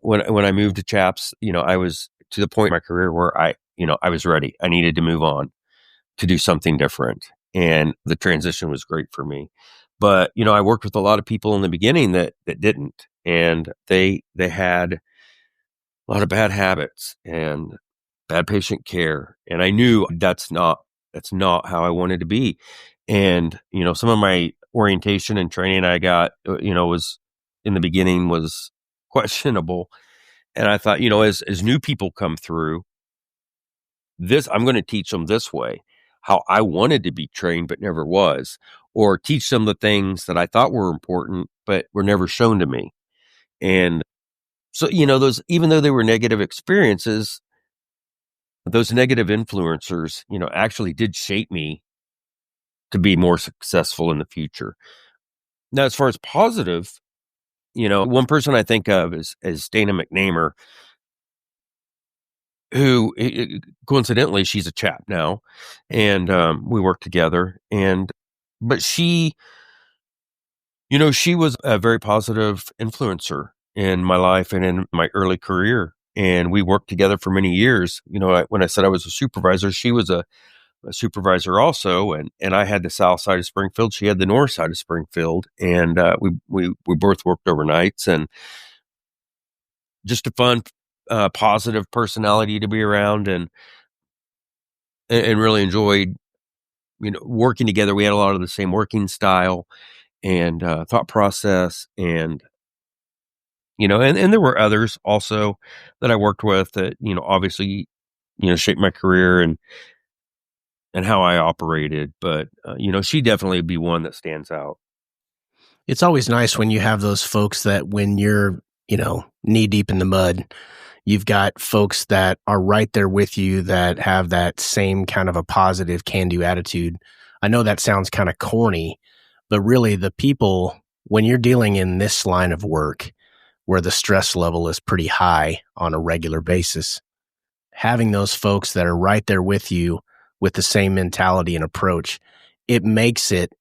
when I moved to Chaps, I was to the point in my career where I was ready. I needed to move on to do something different. And the transition was great for me. But, I worked with a lot of people in the beginning that didn't. And they had a lot of bad habits and bad patient care. And I knew that's not how I wanted to be. And, some of my orientation and training I got, was in the beginning was questionable. And I thought, as new people come through, I'm going to teach them this way, how I wanted to be trained but never was, or teach them the things that I thought were important but were never shown to me. And so, those, even though they were negative experiences, those negative influencers, actually did shape me to be more successful in the future. Now, as far as positive, one person I think of is Dana McNamer, who coincidentally, she's a chap now, and we work together. But she was a very positive influencer in my life and in my early career. And we worked together for many years. When I said I was a supervisor, she was a supervisor also, and I had the south side of Springfield. She had the north side of Springfield, and we both worked overnights, and just a fun, positive personality to be around, and really enjoyed working together. We had a lot of the same working style and thought process, and there were others also that I worked with that obviously shaped my career and how I operated. But she definitely would be one that stands out. It's always nice when you have those folks that when you're, knee deep in the mud, you've got folks that are right there with you that have that same kind of a positive can-do attitude. I know that sounds kind of corny, but really the people, when you're dealing in this line of work where the stress level is pretty high on a regular basis, having those folks that are right there with you with the same mentality and approach, it makes it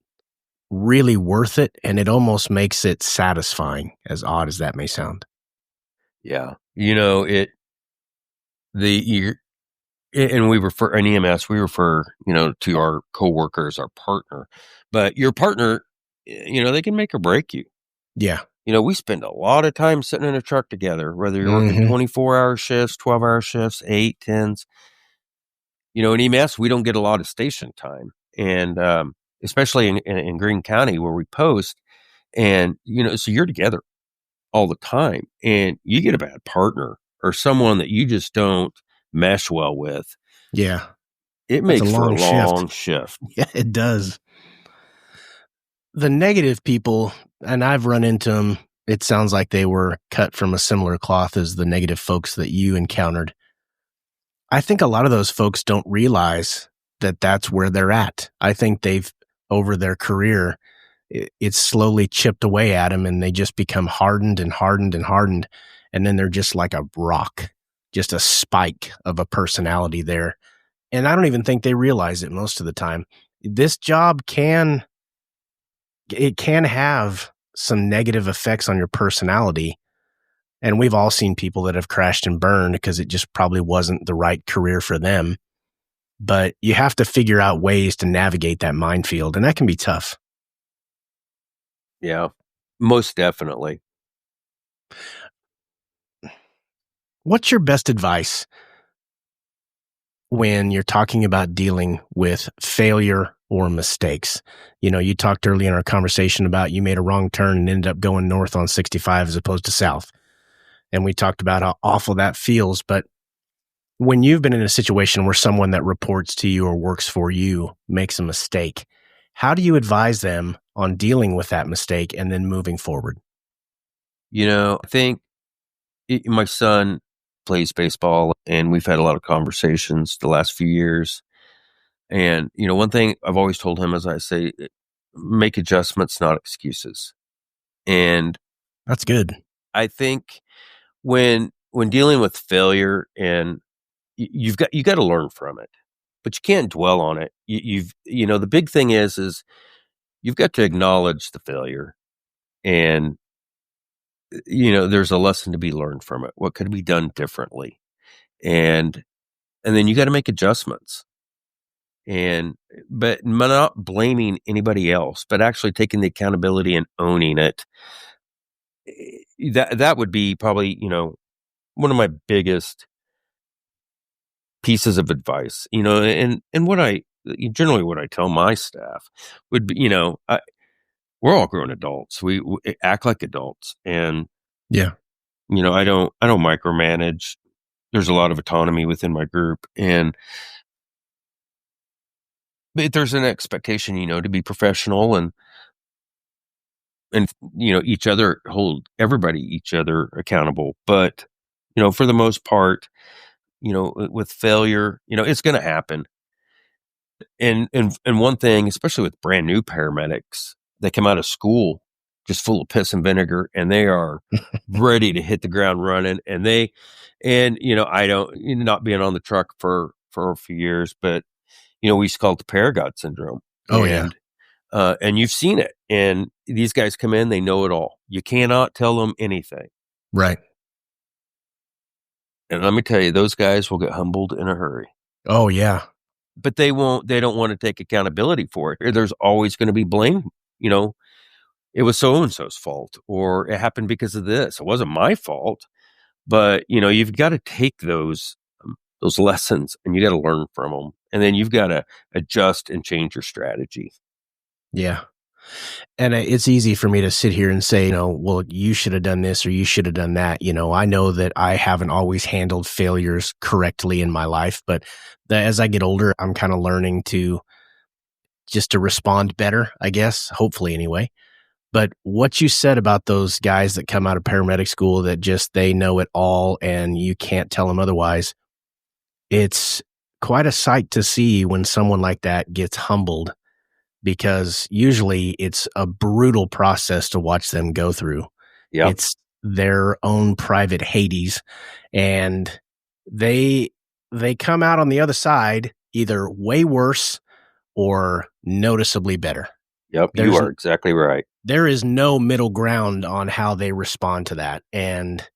really worth it, and it almost makes it satisfying, as odd as that may sound. Yeah, the you and we refer in EMS, we refer to our coworkers, our partner, but your partner, they can make or break you. Yeah. We spend a lot of time sitting in a truck together, whether you're working Mhm. 24-hour shifts, 12-hour shifts, 8, 10s. In EMS, we don't get a lot of station time. And especially in Greene County where we post. And, so you're together all the time. And you get a bad partner or someone that you just don't mesh well with. Yeah. It That's a makes for long a shift. long shift. Yeah, it does. The negative people, and I've run into them, it sounds like they were cut from a similar cloth as the negative folks that you encountered. I think a lot of those folks don't realize that that's where they're at. I think they've, over their career, it's slowly chipped away at them and they just become hardened and hardened and hardened. And then they're just like a rock, just a spike of a personality there. And I don't even think they realize it most of the time. this job can have some negative effects on your personality. And we've all seen people that have crashed and burned because it just probably wasn't the right career for them. But you have to figure out ways to navigate that minefield, and that can be tough. Yeah, most definitely. What's your best advice when you're talking about dealing with failure or mistakes? You know, you talked early in our conversation about you made a wrong turn and ended up going north on 65 as opposed to south. And we talked about how awful that feels. But when you've been in a situation where someone that reports to you or works for you makes a mistake, how do you advise them on dealing with that mistake and then moving forward? I think my son plays baseball, and we've had a lot of conversations the last few years. And, one thing I've always told him is I say, make adjustments, not excuses. And That's good. I think when dealing with failure, and you got to learn from it, but you can't dwell on it. The big thing is you've got to acknowledge the failure, and there's a lesson to be learned from it. What could be done differently? And then you got to make adjustments, but not blaming anybody else, but actually taking the accountability and owning it. That would be probably, one of my biggest pieces of advice, and what I generally what I tell my staff would be, we're all grown adults. We act like adults, and Yeah. I don't micromanage. There's a lot of autonomy within my group, but there's an expectation, to be professional, and each other accountable. But for the most part, with failure, it's going to happen. And one thing, especially with brand new paramedics, they come out of school just full of piss and vinegar, and they are ready to hit the ground running. I don't, not being on the truck for a few years, but we used to call it the Paragon syndrome. Oh, yeah. And you've seen it. And these guys come in, they know it all. You cannot tell them anything. Right. And let me tell you, those guys will get humbled in a hurry. Oh, yeah. But they don't want to take accountability for it. There's always going to be blame. It was so and so's fault, or it happened because of this. It wasn't my fault. But you've got to take those lessons, and you got to learn from them, and then you've got to adjust and change your strategy. Yeah. And it's easy for me to sit here and say, well, you should have done this or you should have done that. I know that I haven't always handled failures correctly in my life, but as I get older, I'm kind of learning to respond better, I guess, hopefully anyway. But what you said about those guys that come out of paramedic school that they know it all and you can't tell them otherwise, it's quite a sight to see when someone like that gets humbled, because usually it's a brutal process to watch them go through. Yeah. It's their own private Hades, and they come out on the other side either way worse or noticeably better. Yep. You are exactly right. There is no middle ground on how they respond to that. And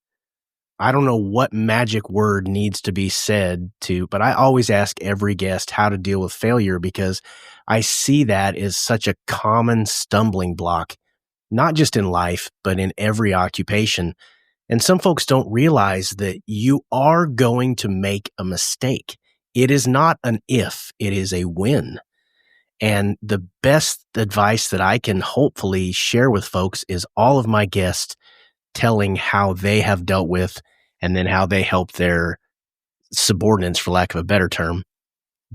I don't know what magic word needs to be said but I always ask every guest how to deal with failure, because I see that as such a common stumbling block, not just in life, but in every occupation. And some folks don't realize that you are going to make a mistake. It is not an if, it is a when. And the best advice that I can hopefully share with folks is all of my guests telling how they have dealt with and then how they help their subordinates, for lack of a better term,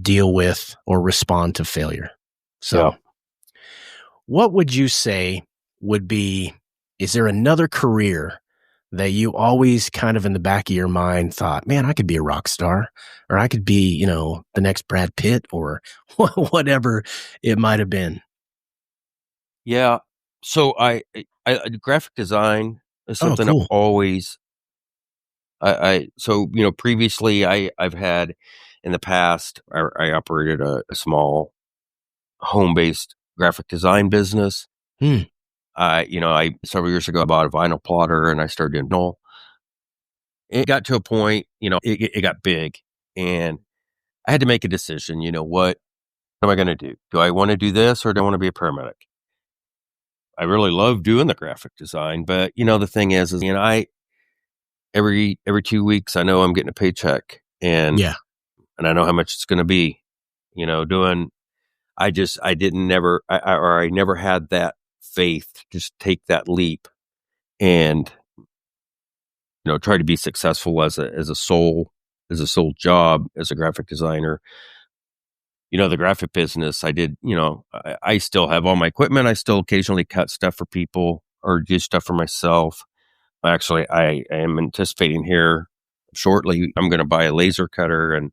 deal with or respond to failure. So what would you say is there another career that you always kind of in the back of your mind thought, man, I could be a rock star, or I could be, the next Brad Pitt, or whatever it might have been? Yeah. So I graphic design is something cool. I've always, previously I've had in the past, I operated a small home-based graphic design business. Hmm. I several years ago I bought a vinyl plotter and I started doing null. It got to a point, it got big, and I had to make a decision. What am I going to do? Do I want to do this or do I want to be a paramedic? I really love doing the graphic design, but the thing is I every 2 weeks I know I'm getting a paycheck, and Yeah. I know how much it's going to be. Doing I didn't never I never had that faith to just take that leap and try to be successful as a sole job as a graphic designer. The graphic business I did, I still have all my equipment. I still occasionally cut stuff for people or do stuff for myself. Actually, I am anticipating here shortly, I'm going to buy a laser cutter, and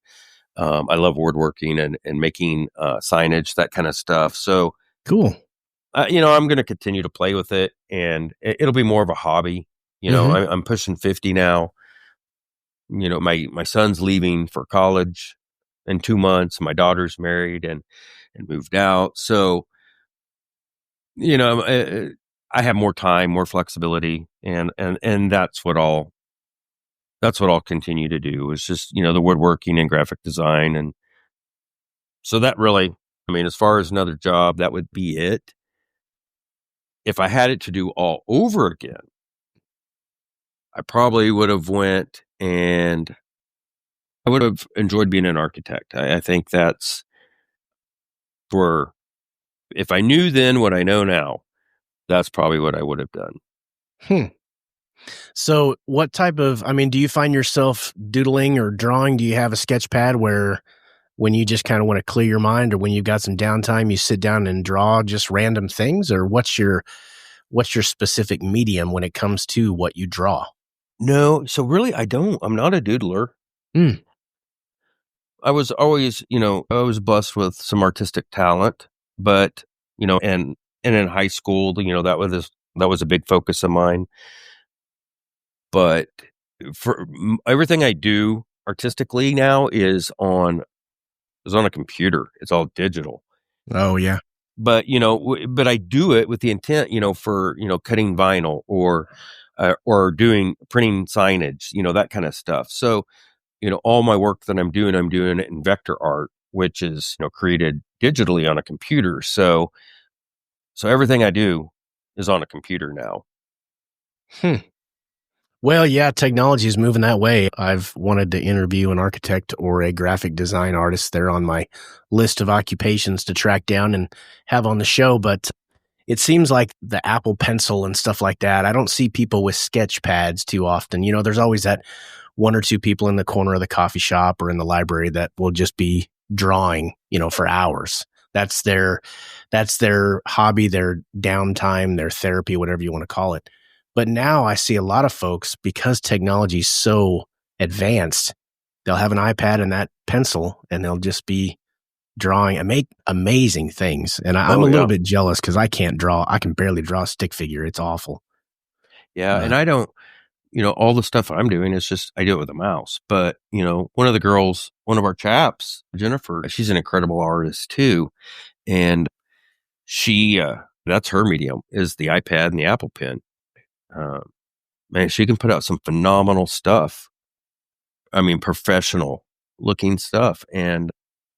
I love woodworking and making signage, that kind of stuff. So, Cool. I'm going to continue to play with it, and it'll be more of a hobby. Hmm. I'm pushing 50 now. My son's leaving for college in 2 months. My daughter's married and moved out. So, I have more time, more flexibility, and that's what I'll continue to do is just, the woodworking and graphic design. And so that really, as far as another job, that would be it. If I had it to do all over again, I probably would have went and I would have enjoyed being an architect. I think that's for, if I knew then what I know now, that's probably what I would have done. Hmm. So what type of, do you find yourself doodling or drawing? Do you have a sketch pad where when you just kind of want to clear your mind, or when you've got some downtime, you sit down and draw just random things? Or what's your specific medium when it comes to what you draw? No, so really, I'm not a doodler. Mm. I was always, I was blessed with some artistic talent, but, and in high school, that was a big focus of mine. But for everything I do artistically now is on a computer. It's all digital. Oh, yeah. But, but I do it with the intent, for, cutting vinyl or doing printing signage, that kind of stuff. So, all my work that I'm doing it in vector art, which is, created digitally on a computer. So everything I do is on a computer now. Hmm. Well, yeah, technology is moving that way. I've wanted to interview an architect or a graphic design artist. They're on my list of occupations to track down and have on the show, but it seems like the Apple Pencil and stuff like that, I don't see people with sketch pads too often. There's always that one or two people in the corner of the coffee shop or in the library that will just be drawing, for hours. That's their hobby, their downtime, their therapy, whatever you want to call it. But now I see a lot of folks, because technology is so advanced, they'll have an iPad and that pencil and they'll just be drawing and make amazing things. And I'm Oh a little yeah. bit jealous because I can't draw. I can barely draw a stick figure. It's awful. Yeah. And But I don't, all the stuff I'm doing is just, I do it with a mouse. But, one of our chaps, Jennifer, she's an incredible artist too. And she, that's her medium, is the iPad and the Apple Pen. Uh, Man, she can put out some phenomenal stuff. Professional looking stuff. And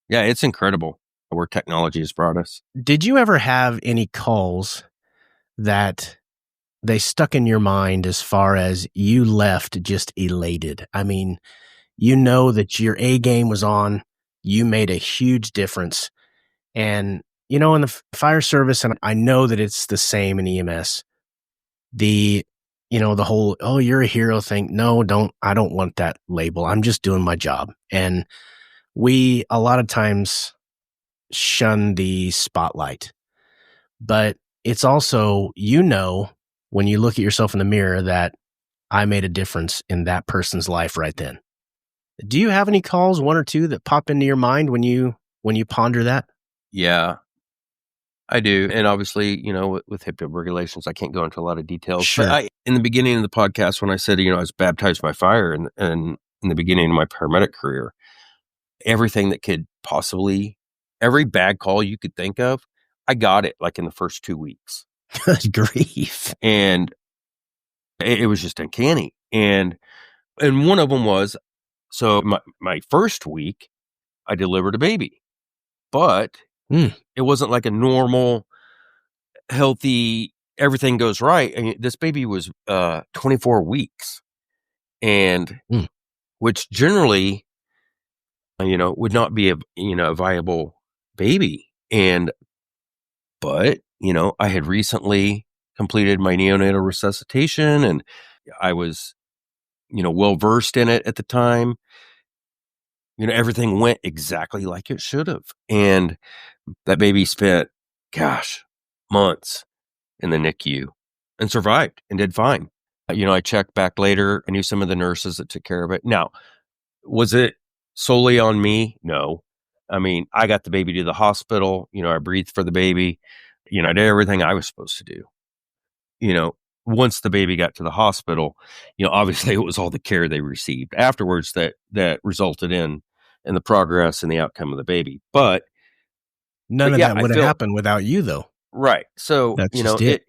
yeah, it's incredible where technology has brought us. did you ever have any calls that they stuck in your mind as far as you left just elated? That your A game was on, you made a huge difference. And, in the fire service, and I know that it's the same in EMS, the whole, oh, you're a hero thing. No, I don't want that label. I'm just doing my job. And we a lot of times shun the spotlight, but it's also, when you look at yourself in the mirror, that I made a difference in that person's life right then. Do you have any calls, one or two, that pop into your mind when you ponder that? Yeah, I do. And obviously, with HIPAA regulations, I can't go into a lot of details. But Sure. in the beginning of the podcast, when I said, I was baptized by fire and in the beginning of my paramedic career, everything that could possibly every bad call you could think of, I got it like in the first 2 weeks. Good grief. And it was just uncanny. And one of them was, so my first week, I delivered a baby, but Mm. it wasn't like a normal, healthy, everything goes right. I mean, this baby was 24 weeks, and Mm. which generally, would not be a viable baby. But I had recently completed my neonatal resuscitation, and I was, well versed in it at the time. Everything went exactly like it should have. And that baby spent, gosh, months in the NICU and survived and did fine. I checked back later. I knew some of the nurses that took care of it. Now, was it solely on me? No. I mean, I got the baby to the hospital. I breathed for the baby. I did everything I was supposed to do. You know, Once the baby got to the hospital, obviously it was all the care they received afterwards that resulted in the progress and the outcome of the baby. But None of yeah, that I would have feel happened without you, though. right. So, That's just it.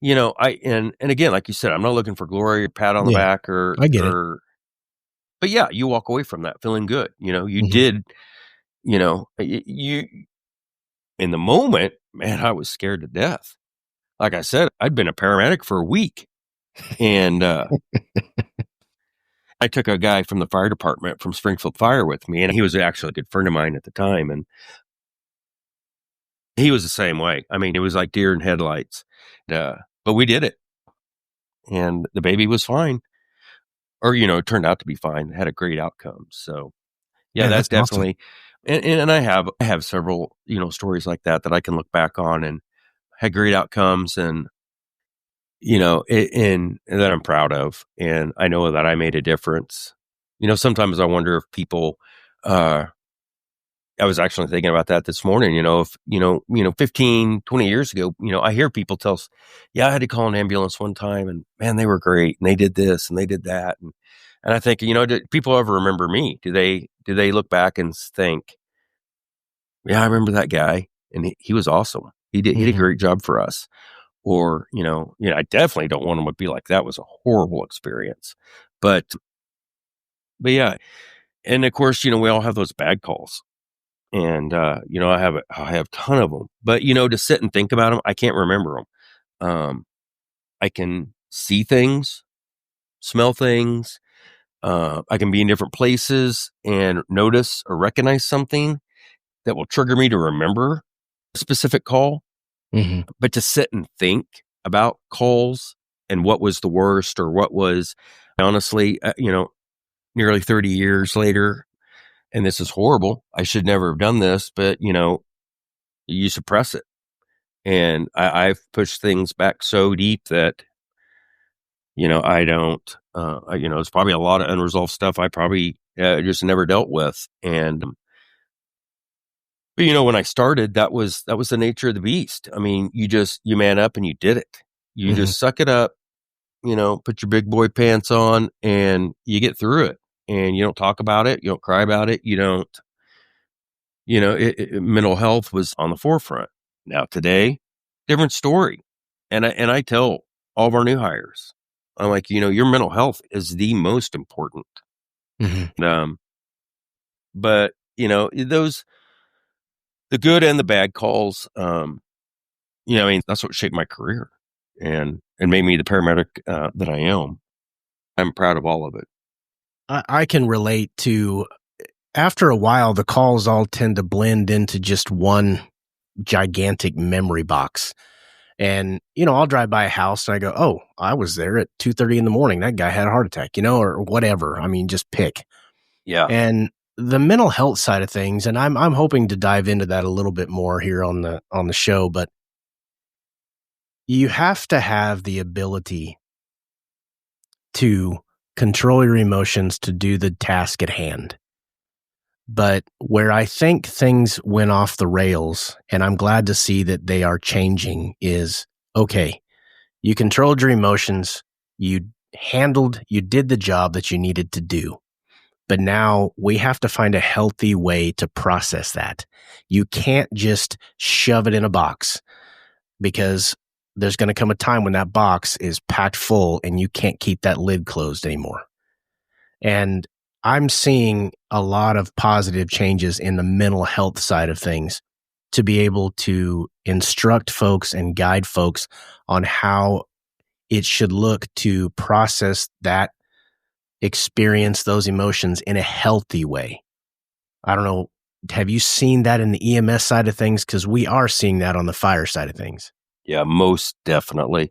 Yeah. I and again, like you said, I'm not looking for glory or pat on the Yeah, back or I get it. but yeah, you walk away from that feeling good. You Mhm. did, you in the moment, man, I was scared to death. Like I said, I'd been a paramedic for a week, and I took a guy from the fire department from Springfield Fire with me, and he was actually a good friend of mine at the time, and he was the same way. I mean, it was like deer in headlights. But we did it, and the baby was fine, or it turned out to be fine. It had a great outcome. So yeah, Man, that that's awesome. definitely, and I have several stories like that I can look back on and had great outcomes, and and that I'm proud of, and I know that I made a difference. Sometimes I wonder if people. I was actually thinking about that this morning. If 15, 20 years ago, I hear people tell us, "Yeah, I had to call an ambulance one time, and man, they were great, and they did this and they did that." And I think, do people ever remember me? Do they look back and think, "Yeah, I remember that guy, and he was awesome. He did a Mhm. great job for us." Or, I definitely don't want them to be like, that was a horrible experience. But yeah. And of course, we all have those bad calls. And, I have a ton of them. But, to sit and think about them, I can't remember them. I can see things, smell things. I can be in different places and notice or recognize something that will trigger me to remember a specific call. Mhm. But to sit and think about calls and what was the worst or what was honestly, nearly 30 years later, and this is horrible. I should never have done this, but you suppress it. And I've pushed things back so deep that, I don't, it's probably a lot of unresolved stuff I probably just never dealt with. And, but when I started, that was the nature of the beast. I mean, you man up and you did it. You Mhm. just suck it up, put your big boy pants on and you get through it, and you don't talk about it. You don't cry about it. You don't, mental health was on the forefront. Now today, different story. And I tell all of our new hires, I'm like, your mental health is the most important. Mhm. Um, but the good and the bad calls, I mean, that's what shaped my career and made me the paramedic that I am. I'm proud of all of it. I can relate to after a while, the calls all tend to blend into just one gigantic memory box. And, I'll drive by a house and I go, oh, I was there at 2:30 in the morning. That guy had a heart attack, or whatever. I mean, just pick. Yeah. And the mental health side of things, and I'm hoping to dive into that a little bit more here on the show, but you have to have the ability to control your emotions to do the task at hand. But where I think things went off the rails, and I'm glad to see that they are changing, is okay, you controlled your emotions, you did the job that you needed to do. But now we have to find a healthy way to process that. You can't just shove it in a box, because there's going to come a time when that box is packed full and you can't keep that lid closed anymore. And I'm seeing a lot of positive changes in the mental health side of things to be able to instruct folks and guide folks on how it should look to process that experience, those emotions in a healthy way. I don't know. Have you seen that in the EMS side of things? Because we are seeing that on the fire side of things. Yeah, most definitely.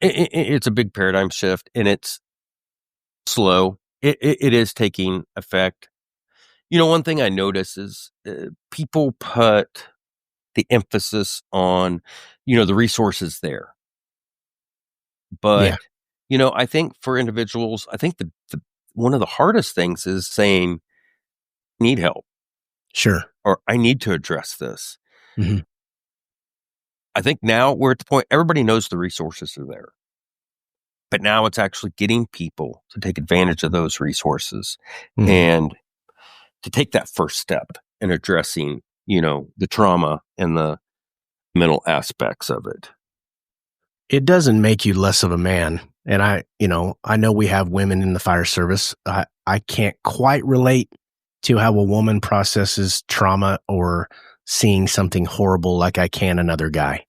It's a big paradigm shift, and it's slow. It is taking effect. One thing I notice is people put the emphasis on, the resources there. But, Yeah. I think for individuals, I think the one of the hardest things is saying, need help, Sure. or I need to address this. Mm-hmm. I think now we're at the point, everybody knows the resources are there. But now it's actually getting people to take advantage of those resources and to take that first step in addressing, the trauma and the mental aspects of it. It doesn't make you less of a man. And I know we have women in the fire service. I can't quite relate to how a woman processes trauma or seeing something horrible like I can another guy.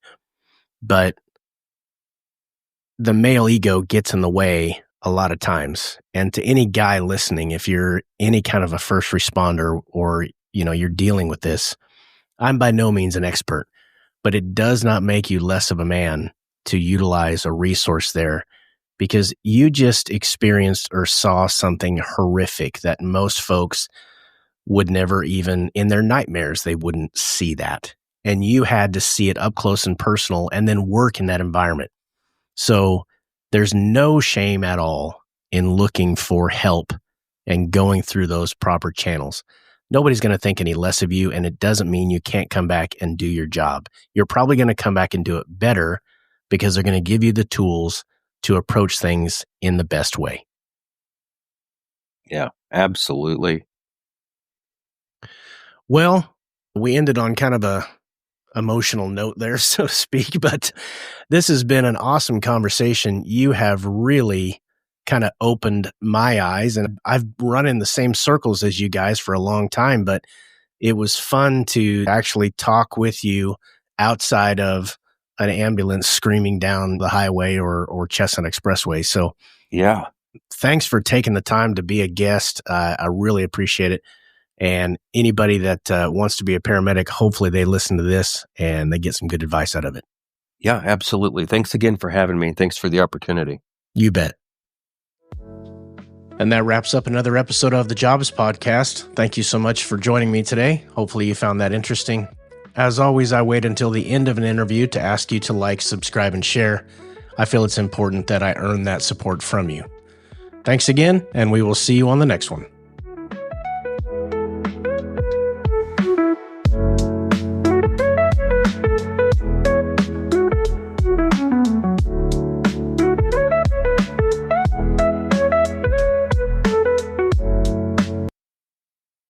But the male ego gets in the way a lot of times. And to any guy listening, if you're any kind of a first responder or, you're dealing with this, I'm by no means an expert, but it does not make you less of a man to utilize a resource there, because you just experienced or saw something horrific that most folks would never, even in their nightmares, they wouldn't see that. And you had to see it up close and personal and then work in that environment. So there's no shame at all in looking for help and going through those proper channels. Nobody's going to think any less of you, and it doesn't mean you can't come back and do your job. You're probably going to come back and do it better because they're going to give you the tools to approach things in the best way. Yeah, absolutely. Well, we ended on kind of a emotional note there, so to speak, but this has been an awesome conversation. You have really kind of opened my eyes, and I've run in the same circles as you guys for a long time, but it was fun to actually talk with you outside of an ambulance screaming down the highway or Chestnut Expressway. So yeah, thanks for taking the time to be a guest. I really appreciate it. And anybody that wants to be a paramedic, hopefully they listen to this and they get some good advice out of it. Yeah, absolutely. Thanks again for having me. Thanks for the opportunity. You bet. And that wraps up another episode of the Jobs Podcast. Thank you so much for joining me today. Hopefully you found that interesting. As always, I wait until the end of an interview to ask you to like, subscribe, and share. I feel it's important that I earn that support from you. Thanks again, and we will see you on the next one.